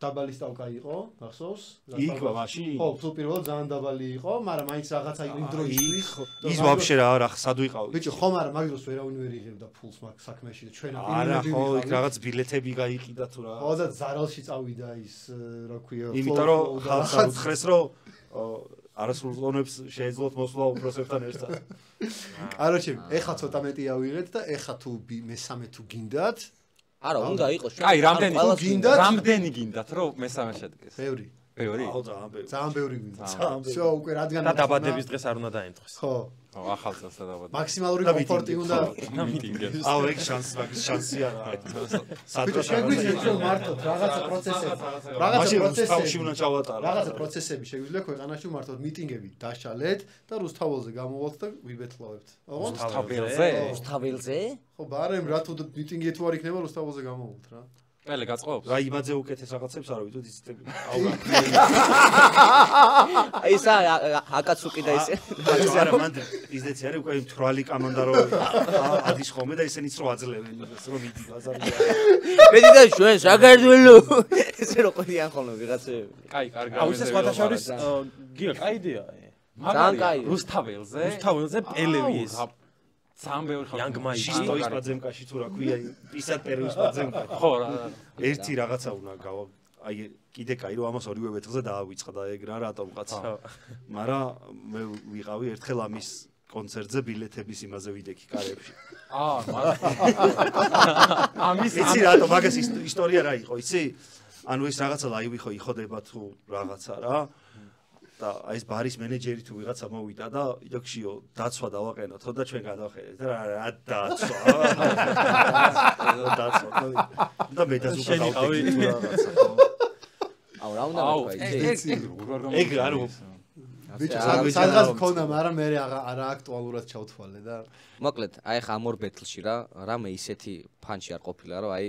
დაბალი სტავკა იყო, გახსოვს? იქ მაშინ? ხო, თუ პირველად ძალიან დაბალი იყო, მაგრამ მაინც რაღაცა იმ დროისთვის ის ვაფშე რა სად ვიყავით? ბიჭო, ხო, მაგრამ მაგ დროს ვერავინ ვერ იღებდა ფულს მაგ საქმეში და ჩვენ არა, ხო, იქ რაღაც ბილეთები გაიყიდა თუ რა. ხო და ზარალში წავიდა ის, რა ქვია, იმიტომ რომ ხალხს არ უთხრეს რომ არასრულ ზონებს შეეძლოთ მოსვლა უფროსებთან ერთად. კაროჩე, ეხა ცოტა მეტი ავიღეთ და ეხა თუ მესამე თუ გინდათ არა, უნდა იყოს. აი, რამდენი გინდათ, რომ მესამე შედგეს. ბევრი. ბევრი? აუ ძალიან ბევრი. ძალიან ბევრი გვინდა. ძალიან ბევრი. всё, უკვე რადგან და დაბადების დღეს არ უნდა დაემთხეს. ხო. ო, ახალ წელს და დაბადება. მაქსიმალური კომფორტი უნდა. მიტინგებს. აუ ეგ შანსი არა. ბიჭო, შეგვიძლია რომ მართოთ რაღაცა პროცესები. რაღაცა პროცესები უნდა ჩავატარო. რაღაცა პროცესები შეგვიძლია ქვეყანაში მართოთ მიტინგები დაშალეთ და რუსთაველზე გამოვალთ და ვიბეთლავებთ. რუსთაველზე? რუსთაველზე? ხო, ბარემ რა თუ მიტინგი თუ არ იქნება რუსთაველზე გამოვალთ რა. პელე გაწყობს? რა იმაზე უკეთეს რაღაცებს არ ვიცით იცით. აუ აი ესა აკაცუკი და ისე. არა მანდ ისეთი არის უკვე მთვრალი კამანდა რო ადის ხოლმე და ესენიც რო აძლევენ რომ მიდი ბაზარზე. მედი და ჩვენ საგარდველო. ესე რო ყიდიან ხოლმე ვიღაცები. კაი, კარგი. აუ ეს სხვათა შორის გია კაი იდეაა. ძალიან კაი. რუსთაველზე? რუსთაველზე პელევი ეს. ძალიან ბევრი ხალხი. Young Mike. შისტოის პაძემკაში თუ რა ქვია ისად პერუის პაძემკა. ხო რა. ერთი რაღაცა უნდა გავა აი კიდე კაი რომ ამას ორივე ვეთხზე დაავიწყდა ეგ რა რატომ კაცო. მაგრამ მე ვიყავი ერთხელ ამის კონცერტზე ბილეთების იმაზე ვიდექი კარებში. ამის იცი რატომ მაგას ისტორია რა იყო იცი? ანუ ეს რაღაცა ლაივი ხო იხოდება თუ რაღაცა რა. და აი ეს ბარის მენეჯერი თუ ვიღაცა მოვიდა და იოქშიო დაცვა დავაყენოთო და ჩვენ გადავხედეთ რა დაცვა დაცვა და მე დაზუკა დავდექი თუ რაღაცა აუ რა უნდა ვიყო იცი? ეგ არო ბიჭო, სადღაც მქონდა, მაგრამ მე არა აქტუალურად ჩავთვალე და მოკლედ, აი ხა ამ ორ ბეთლში რა, რამე ისეთი ფანჩი არ ყოფილა, რომ აი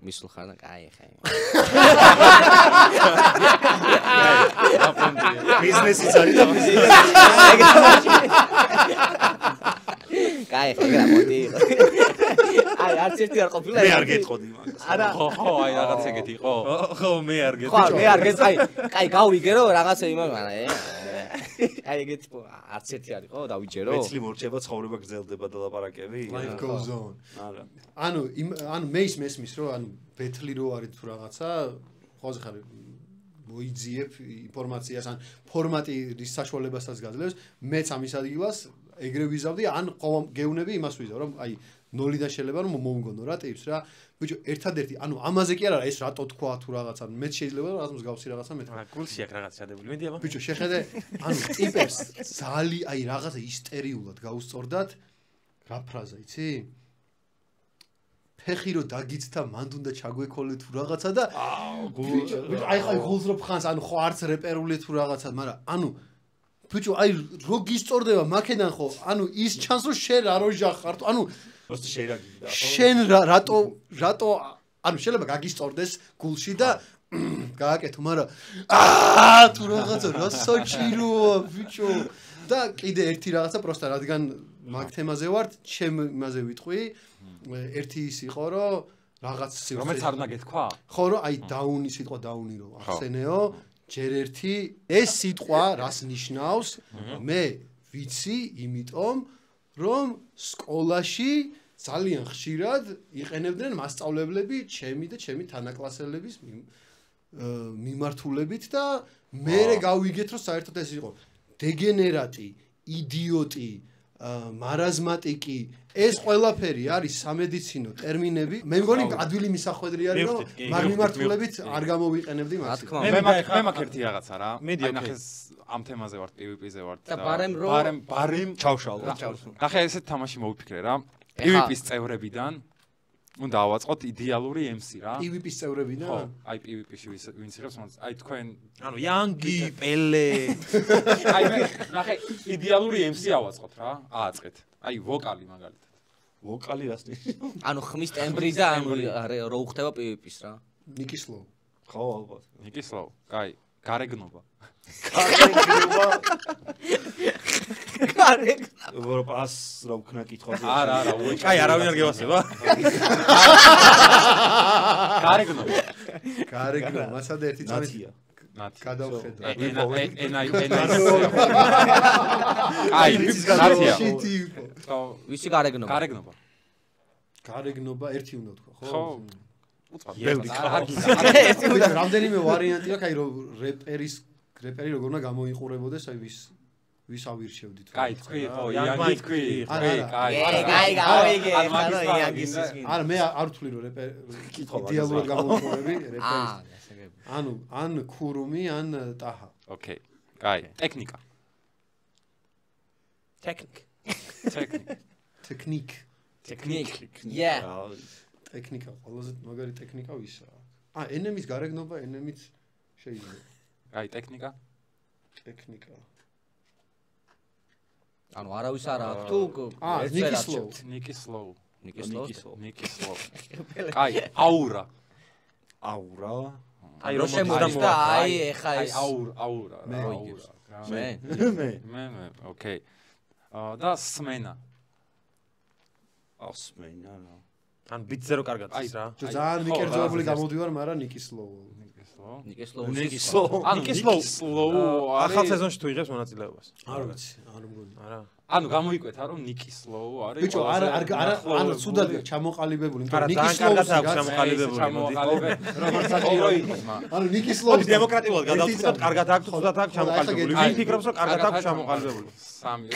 მისულ ხარ და კაი ხა. ბიზნესიც არის და კაი ხა მოდი. აი არც ერთი არ ყოფილა. მე არ გეტყოდი მაგას. არა. ხო, აი რაღაც ეგეთი იყო. ხო მე არ გეტყვი. ხო, მე არ გეტყვი. კაი გავიგე რომ რაღაცა იმან არა. აი ეგეთი არც ერთი არის ხო დავიჯერო? მეცლი მორჩება ცხოვრება გრძელდება და ლაპარაკები. life goes on. არა. ანუ მე ის მესმის რომ ანუ ბეთლი რო არის თუ რაღაცა ხოზე ხარ მოიძიებ ინფორმაციას ან ფორმატი რის საშუალებასაც გაძლევს მეც ამის ადგილას ეგრე ვიზავდი ან გეუნები იმას ვიზავ რომ აი ნოლიდან შეიძლება რომ მომგონო რა ტიპს რა ბიჭო ერთადერთი ანუ ამაზე კი არა ეს რატო თქვა თუ რაღაცა მეც შეიძლება რომ რაღაც მსგავსი რაღაცა მეთქვა გულში აქვს რაღაც შადებული მედი აბა ბიჭო შეხედე ანუ ტიპებს ზალი აი რაღაცა ისტერიულად გაუსწორდათ რა ფრაზა იცი ფეხი რო დაგიცდა მანდ უნდა ჩაგვეკოლე თუ რაღაცა და აი ხაი გულს რო ფხანს ანუ ხო არც რეპერული თუ რაღაცა მაგრამ ანუ ბიჭო აი რო გისწორდება მაქედან ხო ანუ ის ჩანს რომ შენ რა როჟა ხარ ანუ просто შეირაგიდა შენ რატო ანუ შეიძლება გაგისწორდეს გულში და გააკეთო მაგრამ თუ რაღაცა რა საჭიროა ბიჭო და კიდე ერთი რაღაცა პროსტა რადგან მაგ თემაზე ვართ ჩემ იმაზე ვიტყვი ერთი ის იყო რომ რაღაც რომელიც არ უნდა გეთქვა ხო რომ აი დაუნი სიტყვა დაუნი რომ ახსენეო ჯერ ერთი ეს სიტყვა რას ნიშნავს მე ვიცი იმიტომ რომ სკოლაში ძალიან ხშირად იყენებდნენ მასწავლებლები ჩემი და ჩემი თანაკლასელების მიმართულებით და მე გავიგეთ რომ საერთოდ ეს იყო დეგენერატი idioти მარაზმატიკი ეს ყველაფერი არის სამედიცინო ტერმინები მე მგონი ადვილი მისახვედრი არის რომ მაგ მიმართულებით არ გამოვიყენებდი მას მე მაგ ერთი რაღაცა რა აი ნახეს ამ თემაზე ვარ PvP-ზე ვარ და ბარემ ჩავშალო ნახე ესეთ თამაში მოვიფიქრე რა PvP-ის წევრებიდან უნდა ავაწყოთ იდეალური MC რა PvP-ის წევრებიდან ხო აი PvP-ში ვინც იღებს აი თქვენ ანუ Young-ი პელე აი მე ნახე იდეალური MC ავაწყოთ რა ააწყეთ აი ვოკალი მაგალითად ვოკალი რას ნიშნავს ანუ ხმის ტემბრი და ანუ რო უხდება PvP-ს რა ნიკისლო ხო ალბათ ნიკისლავ კაი გარეგნობა ევროპას რა ვქნა კითხავდი არა კაი არავინ არ გევასება გარეგნობა მასადა ერთი წამი გადავხედო ენა აი ნაცია ვისი გარეგნობა გარეგნობა ერთი უნდა თქვა ხო ბევრი რამდენიმე ვარიანტი აქვს აი რომ რეპერი როგორ უნდა გამოიყურებოდეს აი ვის ვის ავირჩევდით? კაი, თქვი, ხო, იანგი თქვი. კაი, გავიგე, ხარო იანგის ის. არა, მე არ ვთვლი რომ იდეალურად გამოვხმები რეპერის. ანუ ან ქურუმი, ან ტაჰა. ოკეი. კაი, ტექნიკა. ტექნიკ. ტექნიკა, ყველაზე მაგარი ტექნიკა ვისაა? ენემის გარეგნობა, ენემიც შეიძლება. კაი, ტექნიკა. ანუ არავის არ აქვს თუ ნიკი სლოუ. ნიკი კაი, აურა. აი რომ შემოდის და აი ეხა ეს აურა. მე, ოკეი. და სმენა. სმენა. ან ბიტზე რო კარგად ის რა. ძალიან მიკერძოებული გამოდივარ, მაგრამ ნიკი სლოუ. ახალ სეზონში თუ იღებს მონაწილეობას. არ ვიცი, არ მგონი. არა. ანუ გამოიკვეთა რომ ნიკი სლოუ არის. ბიჭო, არა, სუდადია ჩამოყალიბებული, იმიტომ რომ ნიკი სლოუს აქვს ჩამოყალიბებული. როგორც საჭირო იყოს, ანუ ნიკი სლოუს დემოკრატიულად გადავწყვეტ, კარგად აქვს, ცუდად აქვს ჩამოყალიბებული. ვინ ფიქრობს რომ კარგად აქვს ჩამოყალიბებული? სამი.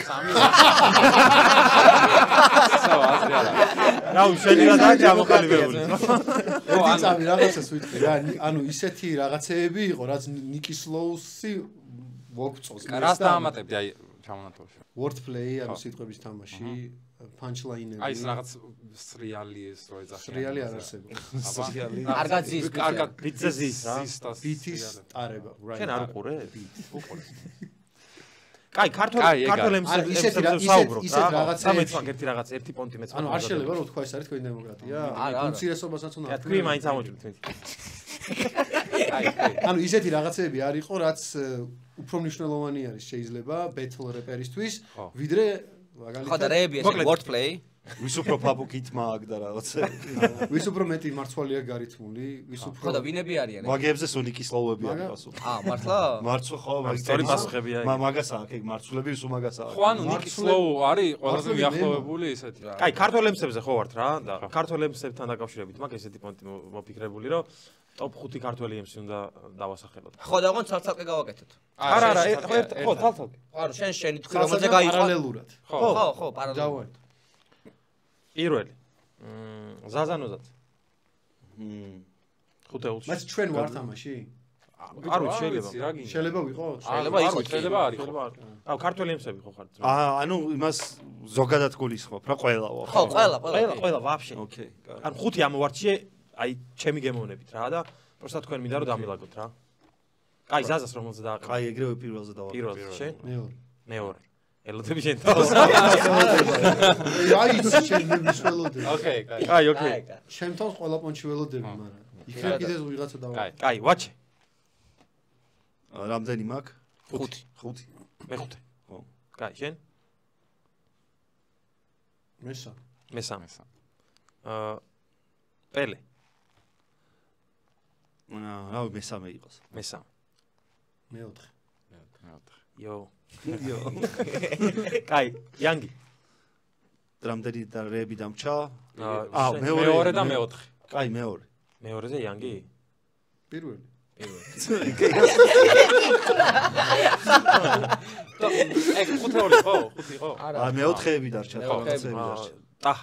რა უშენი რა და ჩამოყალიბებული. ეცამი რაღაცას ვიტყვი რა, ანუ ისეთი რაღაცეები იყო, რაც ნიკი სლოუსი მოგწოს. რას დაამატებდი აი ჩამონათვალში? wordplay, ანუ სიტყვების თამაში, punchline-ები. აი ეს რაღაც სრიალი ეს რო ეძახიან. სრიალი არ არსებობს. კარგად ზის, კარგად ბიტზე ზის რა. ბიტის ტარება, right. შენ არ უყურე? უყურე. კაი, ქართველებს ისეთ რაღაცეებში. სამეც მაგ რაღაც ერთი პონტი მეც. ანუ არ შეიძლება რომ თქვა ეს არის თქვენი დემოკრატია? უმცირესობასაც უნდა. თქვი მაინც ამოჭრით მე. ანუ ისეთი რაღაცეები არ იყო, რაც უფრო მნიშვნელოვანი არის შეიძლება battle rapper-ისთვის, ვიდრე მაგალითად ხო და რეები ეს wordplay ვის უფრო ფაბუკით მაგ და რაღაცე. ვის უფრო მეტი მარცვალია გარითმული, ვის უფრო ხო და ვინები არიან? მაგებზე სუნიკი სლოუები არის პასუხი. მართლა? მარცვა ხო, სწორი პასუხებია. მაგას აქვს, ეგ მარცვლები ვის უმაგას აქვს. ხო, ანუ ნიკი სლოუ არის ყველაზე მიახლოებული ისეთი რა. კაი, ქართველებსებზე ხო ვართ რა და ქართველებსთან დაკავშირებით მაგ ესეთი პონტი მოფიქრებული რომ ტოპ 5 ქართველი MC უნდა დავასახელოთ. ხო და ოღონდ ცალ-ცალკე გავაკეთოთ. არა, ხო, თალ-თალკე. ანუ შენი თქვი რომელზე გაიყვა? პარალელურად. ხო, პარალელურად. დავარ. პირველი. ზაზანოზად. ხუთეულში. მას ჩვენ ვართ ამაში? არ ვიცი, შეიძლება. შეიძლება ვიყოს? შეიძლება იყოს, შეიძლება არის. აუ, ქართველი MC-ები ხო ხართ? ანუ იმას ზოგადად გულისხმობ რა ყველაო. ხო, ყველა. ვაფშე. ოკეი. ანუ ხუთი ამოვარჩიე, აი, ჩემი გემოვნებით რა და პროსტა თქვენ მინდა რომ დამილაგოთ რა. კაი, ზაზას რომელზე დააყენე? კაი, ეგრევე პირველზე დავაყენე. პირველზე შენ? მეორე. ელოდები შენ თავს. აი, შენ მისველოდები. ოკეი, კაი, ოკეი. შენ თავს ყველა პონჩი ველოდები, მაგრამ იქნებ კიდე ვიღაცა დავაყენე. კაი, ვაჩე. რამდენი მაქვს? 5. მეხუთე. ხო. კაი, შენ? მესამე. პელე. რა მესამე იყოს. მესამე. მეოთხე. იო. კაი, იანგი. რამდენი და რეები დამჭა? მეორე და მეოთხე. კაი, მეორე. მეორეზე იანგი? პირველი. ეგ ხუთეული ხო? ხუთი ხო? არა, მეოთხეები დარჩა, რაღაცეები დარჩა. ტაჰ.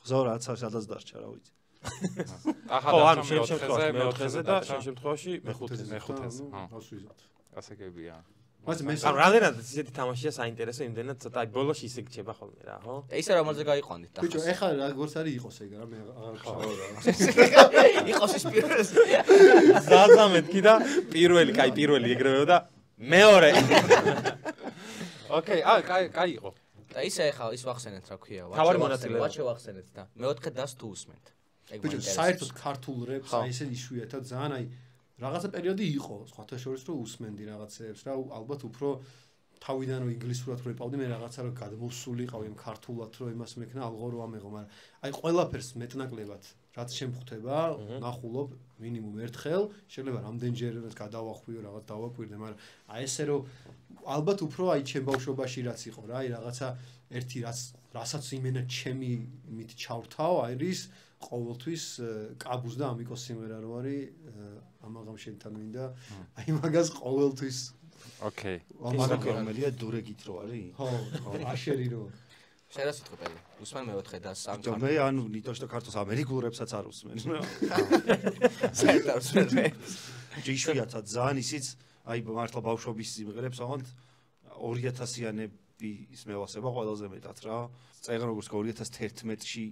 ხო, რაც სადაც დარჩა, რა ვიცი. ხო, ანუ შენ შემთხვევაში მეოთხეზე და შენ შემთხვევაში მეხუთეზე. მეხუთეზე. ასვიზოთ. ასეკებია. ანუ რამდენად ისეთი თამაშია საინტერესო, იმდენად ცოტა აი ბოლოში ისე გჩება ხოლმე რა, ხო? ისე რომელზე გაიყვანით და. ბიჭო, ეხლა როგორც არის იყოს ეგ რა, მე აღარ ხარ რა. იყოს ის პირველი. ზაზა მეთქი და პირველი, კაი, პირველი ეგრევე და მეორე. ოკეი, კაი იყო. და ისე ეხლა ის ვახსენეთ რა ქვია, ვაჩე ვახსენეთ და მეოთხე დას თუ უსმენთ. ეგ ბიჭო, საერთოდ ქართულ რეპს აი ესე იშვიათად ძალიან აი რაღაცა პერიოდი იყო, სხვათა შორის რომ უსმენდი რაღაცეებს რა, ალბათ უფრო თავიდან რომ ინგლისურად რეპავდი, მე რაღაცა რომ გადმოსულიყავი ამ ქართულად რომ იმას მექნა ალღო რომ ამეღო, მაგრამ აი ყველაფერს მეტნაკლებად რაც შემხვდება, ნახულობ მინიმუმ ერთხელ, შეიძლება რამდენჯერაც გადავახვიო, რაღაც დავაკვირდე, მაგრამ აი ესე რომ ალბათ უფრო აი ჩემ ბავშვობაში რაც იყო რა, აი რაღაცა ერთი რასაც იმენა ჩემი იმით ჩავრთავ, არის ყოველთვის კაბუს და ამიკოს სიმღერა რო არის ამაღამ შენთან მინდა აი მაგას ყოველთვის ოკეი. ამაგო რომელია დურეგით რო არის? ხო, აშერი რო. შენ რა სიტყვა პელი? უსმენ მეოთხე და სამწა. მე ანუ ნიტოშ და ქართოს ამერიკულურებსაც არ უსმენ. საერთოდ უსმენ. ჯიშვიათად ძალიან ისიც აი მართლა ბავშვობის სიმღერებს აღონთ 2000-იანები ის მევასება ყველაზე მეტად რა. წერენ როგორც 2011-ში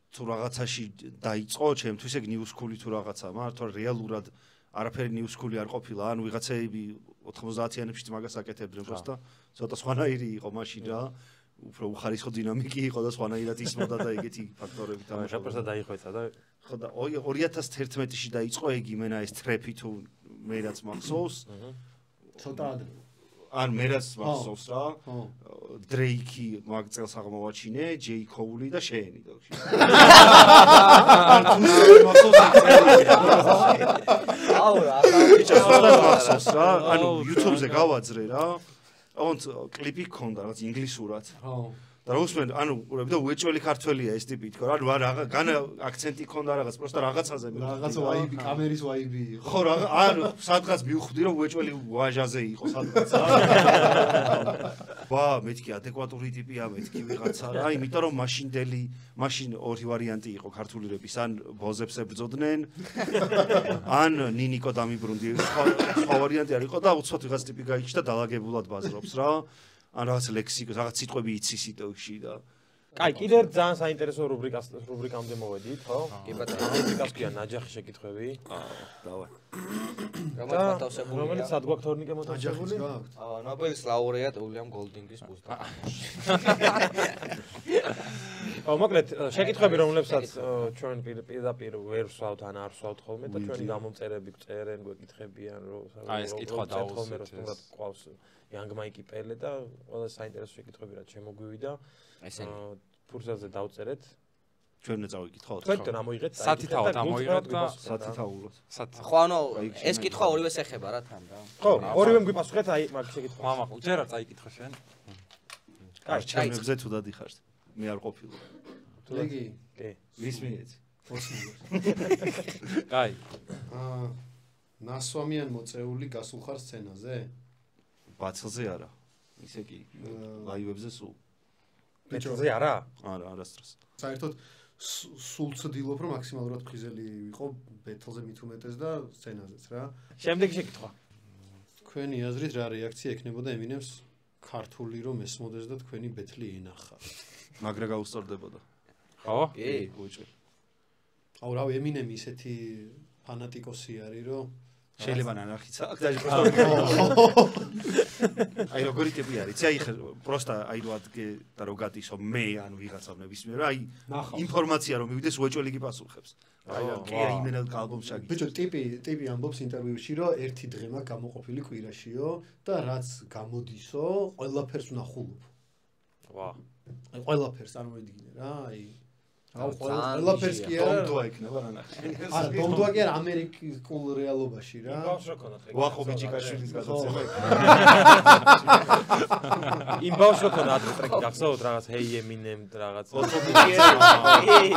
თუ რაღაცაში დაიწყო, ჩემთვის ეგ ნიუსკული თუ რაღაცა, მაგრამ რეალურად არაფერი ნიუსკული არ ყოფილა, ანუ ვიღაცები 90-იანებში მაგას აკეთებდნენ просто ცოტა სხვანაირი იყო მაშინ რა. უფრო უხარისხო დინამიკი იყო და სხვანაირად ისმოდა და ეგეთი ფაქტორები თამაშობდა. просто დაიხვეწა და ხო და 2011-ში დაიწყო ეგ იმენა ეს ტრეპი თუ მე რაც მახსოვს. ცოტა ადრე. ან მე რაც მახსოვს რა. დრეიკი მაგ წელს აღმოვაჩინე, ჯეი კოული და შენი და ხო. აუ რა, მახსოვს რა. ანუ YouTube-ზე გავაძრე რა. აუნც კლიპი ქონდა რაღაც ინგლისურად. ხო. და უსმენ, ანუ ურები და უეჭველი ქართველია ეს ტიპი თქო რა, ანუ განა აქცენტი ქონდა რაღაც, просто რაღაცაზე მე. რაღაც ვაიბი, კამერის ვაიბი იყო. ხო რა, ანუ სადღაც მივხვდი რომ უეჭველი ვაჟაზე იყო სადღაც. ვა, მეთქი ადეკვატური ტიპია, მეთქი ვიღაცა რა, იმიტომ რომ მაშინ ორი ვარიანტი იყო ქართულირების, ან ბოზებს ებრძოდნენ, ან ნინიკო დამიბრუნდი. სხვა ვარიანტი არ იყო და უცბად ვიღაც ტიპი გაიჩნდა და დალაგებულად ბაზრობს რა. ან რაღაც ლექსიკა, რაღაც სიტყვები იცის იტოქში და კაი, კიდევ ძალიან საინტერესო რუბრიკამდე მოვედით, ხო? კი ბატონო. რუბრიკას ქვია ნაჯახი შეკითხვები. დავარ. რომელიც მოთავსებულია. რომელიც სად გვაქვს თორნიკე მოთავსებული? ნობელის ლაურეატ უილიამ გოლდინგის ბუზდა. მოკლედ, შეკითხვები, რომლებსაც ჩვენ პირდაპირ ვერ ვსვავთ ან არ ვსვავთ ხოლმე და ჩვენი გამომწერები წერენ, გვეკითხებიან, რომ ეს კითხვა დაუსვით. რომ ყავს Young Mike პელე და ყველა საინტერესო შეკითხვები რაც შემოგვივიდა. ესენი. ფურსელზე დავწერეთ. ჩვენ უნდა წავიკითხოთ. თქვენ ამოიღეთ. სათითაოდ ამოიღეთ და სათითაულოდ. ხო, ანუ ეს კითხვა ორივეს ეხება რა თან რა. ხო, ორივემ გვიპასუხეთ აი მაგ შეკითხვას. მამა, ჯერ არ წაიკითხე შენ. კაი, ჩემებზე თუ დადიხარ. მე არ ყოფილი. ლეგი. კი. ვის მიეც? კაი. ნასვამიან მოწეული გასულ ხარ სცენაზე? ბაცილზე არა. ისე კი. ლაივებზე სულ. ბეჭდზე არა? არა, არასდროს. საერთოდ სულ ცდილობ რომ მაქსიმალურად ფხიზელი ვიყო ბეთლზე მით უმეტეს და სცენაზეც რა. შემდეგი შეკითხვა. თქვენი აზრით რა რეაქცია ექნებოდა ემინემს ქართული რომ ესმოდეს და თქვენი ბეთლი ენახა? მაგრა გაუსწორდებოდა. ხო? კი. უჭი. აუ რა ემინემი ისეთი ფანატიკოსი არის რომ შეიძლება ნანახიც აქვს და აი როგორი ტიპი არის აი ხე просто აი რო ადგე და რო გადისო მე ან ვიღაცა ნებისმიერ აი ინფორმაცია რომ მივიდეს უეჭველი გიპასუხებს აი კი იმენა ალბომს შაგი ბიჭო ტიპი ამბობს ინტერვიუში რომ ერთი დღე მაგ გამოყოფილი კვირაშიო და რაც გამოდისო ყველაფერს ვნახულობ ვა აი ყველაფერს წარმოიდგინე რა აი აუ ყველაფერს კი არა დომდვა იქნება ნანახი არა დომდვა კი არა ამერიკულ რეალობაში რა იმბავს რა ქონათ ვახო ბიჭიკაშვილის გადაცემა იმბავს რა ქონათ ტრეკი გახსოვთ რაღაც Hey Eminem რაღაც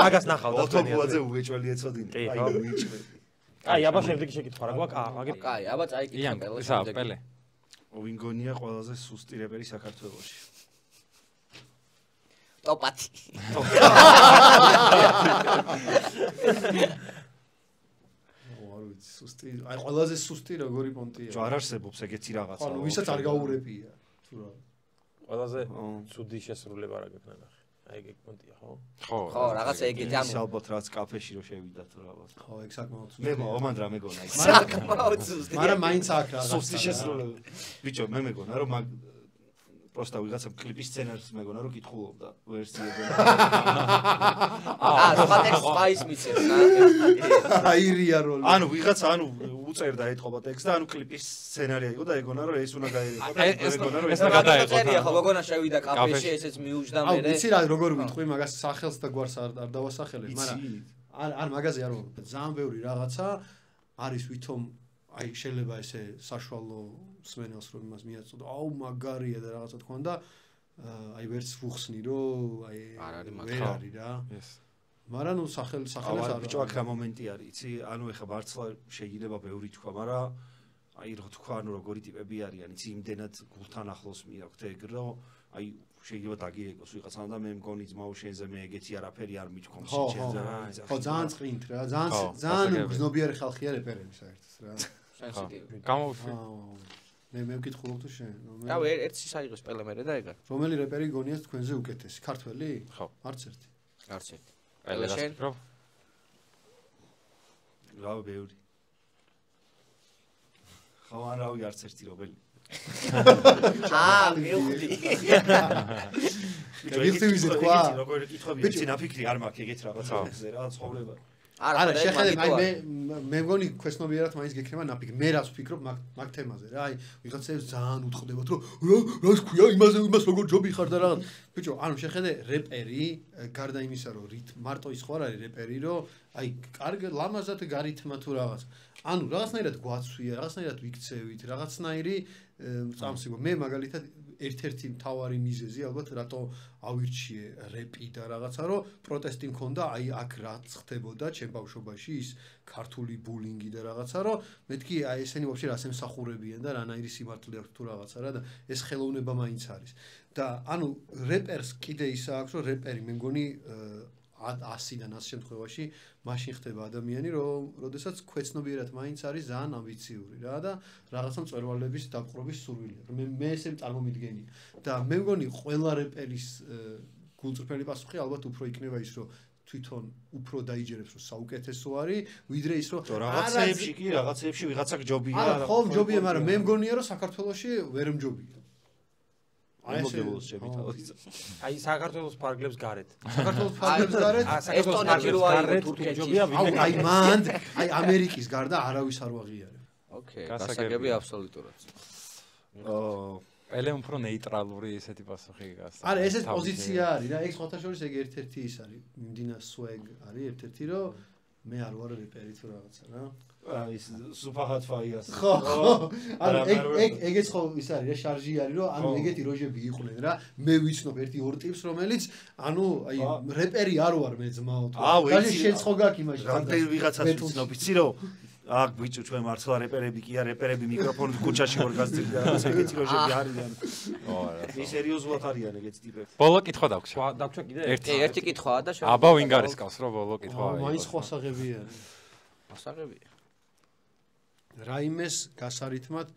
მაგას ნახავთ ოთობუაძე უეჭველი ეცოდინე აი უეჭველი აი აბა შემდეგი შეკითხვა რა გვაქვს აგერ კაი აბა წაიკითხე პელე ისა პელე ვინ გონია ყველაზე სუსტი რეპერი საქართველოში ტოპათი არ ვიცი სუსტი აი ყველაზე სუსტი როგორი პონტია ჯო არ არსებობს ეგეთი რაღაცა ანუ ვისაც არ გაურებია თუ რა ყველაზე ცუდი შესრულება რა გექნა ნახე აი ეგ პონტია ხო ხო რაღაცა ეგეთი ამ ალბათ რაც კაფეში რო შევიდათ რაღაც ხო ეგ საკმაოდ სუსტი მე მომან რა მეგონა ის საკმაოდ სუსტი მაგრამ მაინც აქ რა სუსტი შესრულება ბიჭო მე მეგონა რომ მაგ просто ვიღაცა კლიპის სცენარს მეგონა რომ კითხულობდა ვერსიები ტექსტ ფაის მიცეს რა აირია როლი ანუ ვიღაცა ანუ უწერდა ეთყობა ტექსტ და ანუ კლიპის სცენარია იყო და ეგონა რომ ეს უნდა გაერიყო და ეგონა რომ ეს გადაეყო ხო გოგონა შევიდა კაფეში ესეც მიუჯდა მე აუ ვიცი რა როგორ ვიტყვი მაგას სახელს და გვარს არ დავასახელებ მაგრამ არ მაგაზე არ ვუყურებ ძალიან ბევრი რაღაცა არის ვითომ აი შეიძლება ესე საშუალო სმენელს რომ იმას მიაწოდო აუ მაგარია და რაღაცა თქვა და აი ვერც ვუხსნი რომ აი ვერ არის რა მაგრამ ნუ სახელს არ ბიჭო აქ რა მომენტი არის იცი ანუ ეხა მართლა შეიძლება ბევრი თქვა მაგრამ აი რო თქვა, ანუ როგორი ტიპები არიან, იცი იმდენად გულთან ახლოს მიაქვთ ეგ, რომ აი შეიძლება დაგიეკოს ვიღაცამ და მე მგონი ძმაო შენზე მე ეგეთი არაფერი არ მიჩქომ შენზე რა იზახი. ხო, ძალიან წყინთ რა, ძალიან გზნობიარე ხალხია რეპერები საერთოდ რა. სენსიტივი. გამოვშვი. მე ვკითხულობ თუ შენ. რავი, ერთი საიღოს პელემერე და ეგა. რომელი რეპერი გონიათ თქვენზე უკეთესი? ქართველი? ხო. არც ერთი. არც ერთი. პელერას რო რა ბევრი. ხო, ან რავი არც ერთი რომელი. მივხვდი. გიხდი ვიზე თქვა? როგორი კითხვები ეცი ნაფიქრი არ მაქვს ეგეთ რაღაცებზე რა ცხოვრება. არა, შეხედე, მე მგონი ქვეცნობიერად მაინც გექნება ნაფიქრი. მე რას ვფიქრობ მაგ თემაზე რა, აი ვიღაცებს ძალიან უთხრდებათ, რომ რა თქვია, იმას როგორ ჯობი ხარ და რაღაც. ბიჭო, ანუ შეხედე, რეპერი, გარდა იმისა, რომ მარტო ის ხო არ არის რეპერი, რომ აი კარგ ლამაზად გარითმა თუ რაღაც. ანუ რაღაცნაირად გვაცვია, რაღაცნაირად ვიქცევით, რაღაცნაირი წამსიგო. მე მაგალითად ერთ-ერთი მთავარი მიზეზი ალბათ რატო ავირჩიე რეპი და რაღაცა, რომ პროტესტი მქონდა აი აქ რაც ხდებოდა ჩემ ბავშვობაში ის ქართული ბულინგი და რაღაცა, რომ მეთქი აი ესენი ვაფშე რას ემსახურებიან და რანაირი სიმართლე აქვს თუ რაღაცა რა და ეს ხელოვნება მაინც არის. და ანუ რეპერს კიდე ისა აქვს, რომ რეპერი მე მგონი 100-დან 100 შემთხვევაში მაშინ ხდება ადამიანი, როდესაც ქვეცნობიერად მაინც არის ძალიან ამბიციური რა და რაღაცა მწვერვალების დაპყრობის სურვილი აქვს. მე ესე წარმომიდგენია. და მე მგონი ყველა რეპერის გულწრფელი პასუხი albათ უფრო იქნება ის, რომ თვითონ უფრო დაიჯერებს, რომ საუკეთესო არის, ვიდრე ის, რომ რაღაცეებში ვიღაცა ჯობია. არა, ხო, ჯობია, მაგრამ მე მგონია, რომ საქართველოში ვერ მჯობია. აი საქართველოს ფარგლებს გარეთ. საქართველოს ფარგლებს გარეთ? ესტონეთი რო არის თურქეთში. აი მანდ, აი ამერიკის გარდა არავის არ ვაღიარებ. ოკეი, გასაგები აბსოლუტურად. პელე უფრო ნეიტრალური ესეთი პასუხი გასა. არა, ესეც პოზიცია არის რა, ეგ სხვათა შორის ეგ ერთ-ერთი ის არის. მიმდინა swag არის ერთ-ერთი, რომ მე არ ვარ რეპერი თუ რაღაცა რა. აი ის სუფაჰათ ფაიას. ხო. ანუ ეგეც ხო ის არის რა, შარჟი არის, რომ ანუ ეგეთი როჟები იყვნენ რა. მე ვიცნობ 1-2 ტიპს, რომელიც ანუ აი რეპერი არ ვარ მე ძმაო თუ. გაჟი შენ ხო გაქვს იმაში. რამდენი ვიღაცას ვიცნობ, იცი რომ აქ ბიჭო ჩვენ მართლა რეპერები კი არ რეპერები მიკროფონით ქუჩაში ვარ გასწრილი და ეგეთი როჟები არიან. ის სერიოზულად არიან ეგეთი ტიპები. ბოლო კითხვა დაგვჭა. დაგვჭა კიდე ერთი კითხვაა და აბა ვინ გარისკავს რო ბოლო კითხვა არის. მაინც ხო ასაღებია. ასაღებია. რაიმეს გასარითმად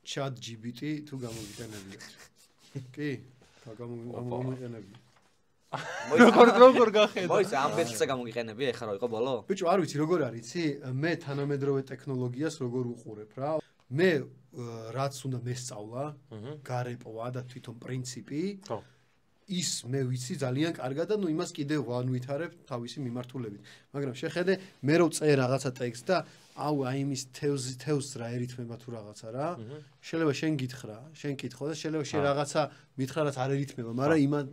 ChatGPT თუ გამოგიყენებიათ. კი, გამოგიყენებიათ. როგორ გახედა? მოიცა ამ ბეჭდზე გამოგიყენებია ეხლა რო იყო ბოლო? ბიჭო, არ ვიცი როგორ არის, იცი? მე თანამედროვე ტექნოლოგიას როგორ უყურებ რა. მე რაც უნდა მესწავლა, გარეპვა და თვითონ პრინციპი. ხო. ის მე ვიცი ძალიან კარგად და ნუ იმას კიდევ ვანვითარებ თავისი მიმართულებით. მაგრამ შეხედე, მე რო წე რაღაცა ტექსტ და აი იმის თევზს რა ერითმება თუ რაღაცა რა. შეიძლება შენ გითხრა, შენ კითხო და შეიძლება შენ რაღაცა მითხრა რაც არ ერითმება, მაგრამ იმან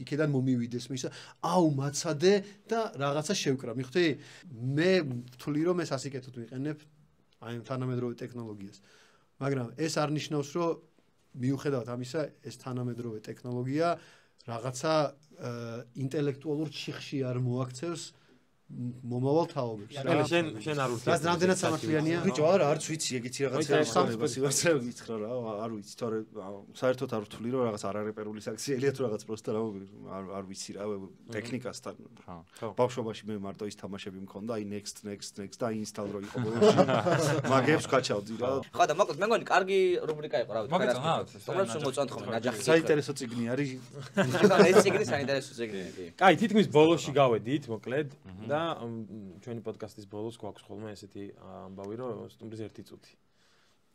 იქიდან მომივიდეს მისა. მაცადე და რაღაცა შევკრა. მიხვდი? მე ვთვლი რომ ეს ასიკეთოთ ვიყენებ აი თანამედროვე ტექნოლოგიას. მაგრამ ეს არ ნიშნავს რომ მიუხედავად ამისა ეს თანამედროვე ტექნოლოგია რაღაცა ინტელექტუალურ ჩიხში არ მოაქცევს მომავალ თაობებს რა. შენ არ ურთიერთობ. რაც რამდენად სამართლიანია? ბიჭო, არა, არც ვიცი ეგეთი რაღაცა ხდება, სივარცხლე გითხრა რა, არ ვიცი, თორე საერთოდ არ ვთვლი რომ რაღაც არარეპერული საქციელია თუ რაღაც პროსტა რა, არ ვიცი რა, ტექნიკასთან. ბავშვობაში მე მარტო ის თამაშები მქონდა, აი next და ინსტალ რო იყო ბოლოში. მაგებს გაჩავდი რა. ხო და მოკლედ მე მგონი კარგი რუბრიკა იყო რა, თუმცა მოწონთ ხოლმე ნაჯახი. საინტერესო წიგნი არის. ეს წიგნი საინტერესო წიგნია კი. კაი, თითქმის ბოლოში გავედით, მოკლედ და ჩვენი პოდკასტის ბოლოს გვაქვს ხოლმე ესეთი ამბავი, რომ სტუმრის 1 წუთი.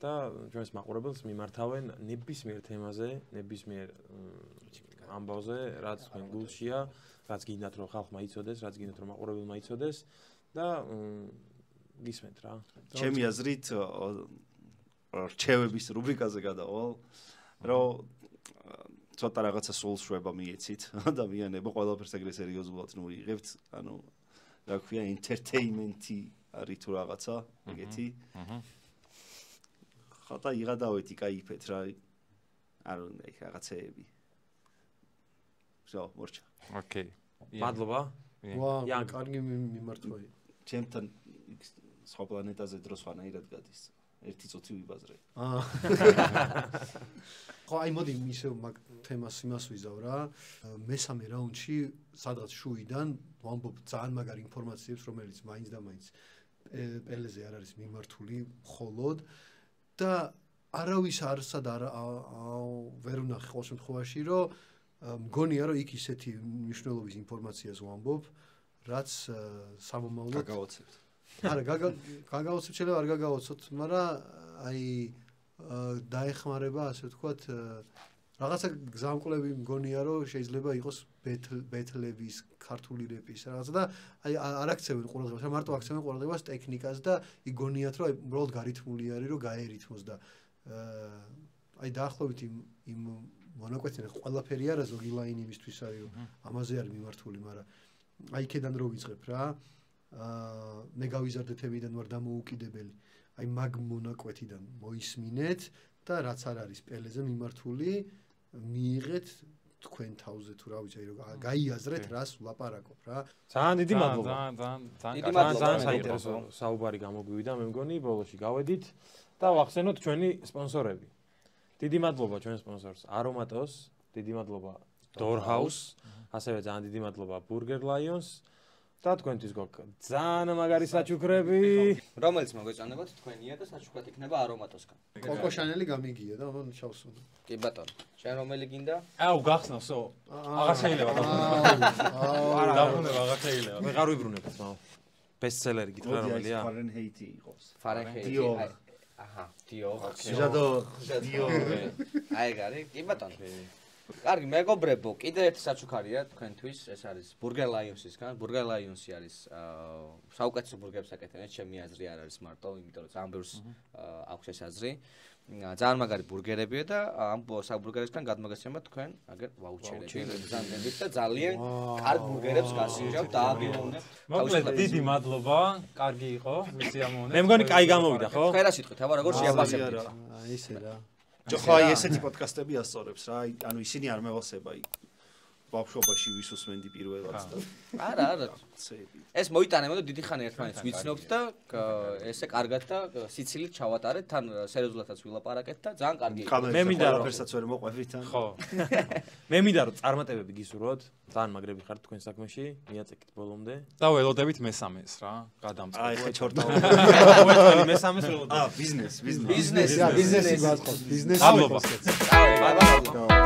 და ჩვენს მაყურებელს მიმართავენ ნებისმიერ თემაზე, ნებისმიერ ამბავზე, რაც თქვენ გულშია, რაც გინდათ რომ ხალხმა იცოდეს, რაც გინდათ რომ მაყურებელმა იცოდეს და გისმენთ რა. ჩემი აზრით რჩევების რუბრიკაზე გადავალ, რომ ცოტა რაღაცა სულშვება მიეცით ადამიანებო, ყველაფერს ეგრე სერიოზულად მოიღებთ, ანუ რა ქვია entertainment-ი არის თუ რაღაცა ეგეთი. ხოდა იღადავეთ იკაიფეთ რა. არ უნდა იქ რაღაცეები. всё, მორჩა. ოკეი. მადლობა. ვა, კარგი მიმართვაა. ჩემთან სხვა პლანეტაზე დროს ვანაირად გადის. ერთი წუთი ვიბაზრე. ხო, აი მოდი ისევ მაგ თემას იმას ვიზავ რა. მესამე რაუნდში სადღაც შუიდან ვამბობ ძალიან მაგარი ინფორმაციებს, რომელიც მაინც და მაინც პელეზე არ არის მიმართული მხოლოდ და არავის არსად ვერ ვნახე ყოველ შემთხვევაში, რომ მგონია, რომ იქ ისეთი მნიშვნელობის ინფორმაციას ვამბობ, რაც სამომავლოდ გაგაოცებთ. არა, გაგაოცებთ შეიძლება არ გაგაოცოთ, მაგრამ აი დაეხმარება, ასე ვთქვათ, რაღაცა გზამკვლევი მგონია, რომ შეიძლება იყოს ბეთლების, ქართული რეპის რაღაცა და აი არ აქცევენ ყურადღებას, მარტო აქცევენ ყურადღებას ტექნიკას და იგონიათ, რომ აი უბრალოდ გარითმული არის, რომ გაერითმოს და აი დაახლოებით იმ მონაკვეთიდან ყველაფერი არა ზოგი ლაინი იმისთვის არის, რომ ამაზე არის მიმართული, მაგრამ აი იქედან რო ვიწყებ რა. მე გავიზარდეთებიდან ვარ დამოუკიდებელი. აი მაგ მონაკვეთიდან მოისმინეთ და რაც არ არის პელეზე მიმართული, მიიღეთ თქვენ თავზე თუ რა ვიცი, რომ გაიაზრეთ რას ვლაპარაკობ რა. ძალიან დიდი მადლობა. ძალიან საინტერესო საუბარი გამოგვივიდა, მე მგონი ბოლოში გავედით და ვახსენოთ ჩვენი სპონსორები. დიდი მადლობა ჩვენ სპონსორს Aromatos, დიდი მადლობა Doorhouse, ასევე ძალიან დიდი მადლობა Burger Lions და თქვენთვის გვაქვს ძალიან მაგარი საჩუქრები, რომელიც მოგეწონებათ თქვენია და საჩუქრად იქნება Aromatos-გან. კოკო შანელი გამიგია და მან ჩავსვენ. კი ბატონო, შენ რომელი გინდა? აუ გახსნავსო. აღარ შეიძლება დაბრუნება, აღარ შეიძლება. ვეღარ ვიბრუნებთ, მაო. ბესტსელერი გითხრა რომელია? Fahrenheit-ი იყოს. Fahrenheit-ი. აჰა, Dior. Dior. აი გარი, კი ბატონო. კარგი, მეგობრებო, კიდე ერთი საჩუქარია თქვენთვის, ეს არის Burger Lions-ისგან. Burger Lions-ი არის საუკეთესო ბურგერებს აკეთებენ, ჩემი აზრი არ არის მარტო, იმიტომ რომ ძალიან ბევრს აქვს ეს აზრი. ძალიან მაგარი ბურგერებია და ამ საბურგერებისგან გადმოგესცემათ თქვენ აგერ ვაუჩერები გზანდებით და ძალიან კარგ ბურგერებს გასინჯავთ და აგეუნებთ. მოკლედ დიდი მადლობა, კარგი იყო მისი ამოვნე. მე მგონი კაი გამოვიდა, ხო? თქვენ რა სიტყვით, აბა როგორ შეაბასებთ? აი ესე რა. ხო, აი ესეთი პოდკასტები ასწორებს რა, ანუ ისინი არ მევასება აი ბავშვობაში ვისუსმენდი პირველად და არა. ეს მოიტანე, მაგრამ დიდი ხანი ერთმანეთს ვიცნობთ და ესე კარგად და სიცილით ჩავატარეთ, თან სერიოზულადაც ვილაპარაკეთ და ძალიან კარგი იყო. მე მინდა რომ ფერსაც ვერ მოყვებით ან ხო. მე მინდა რომ წარმატებები გისურვოთ, ძალიან მაგრები ხართ თქვენ საქმეში, მიაწეკით ბოლომდე. და ველოდებით მესამეს რა, გადამწყობ. აი ხე ჩორტა. მესამეს ველოდებით. ბიზნესი ბიზნესი გასხოთ, ბიზნესი. მადლობა. ბაი ბაი.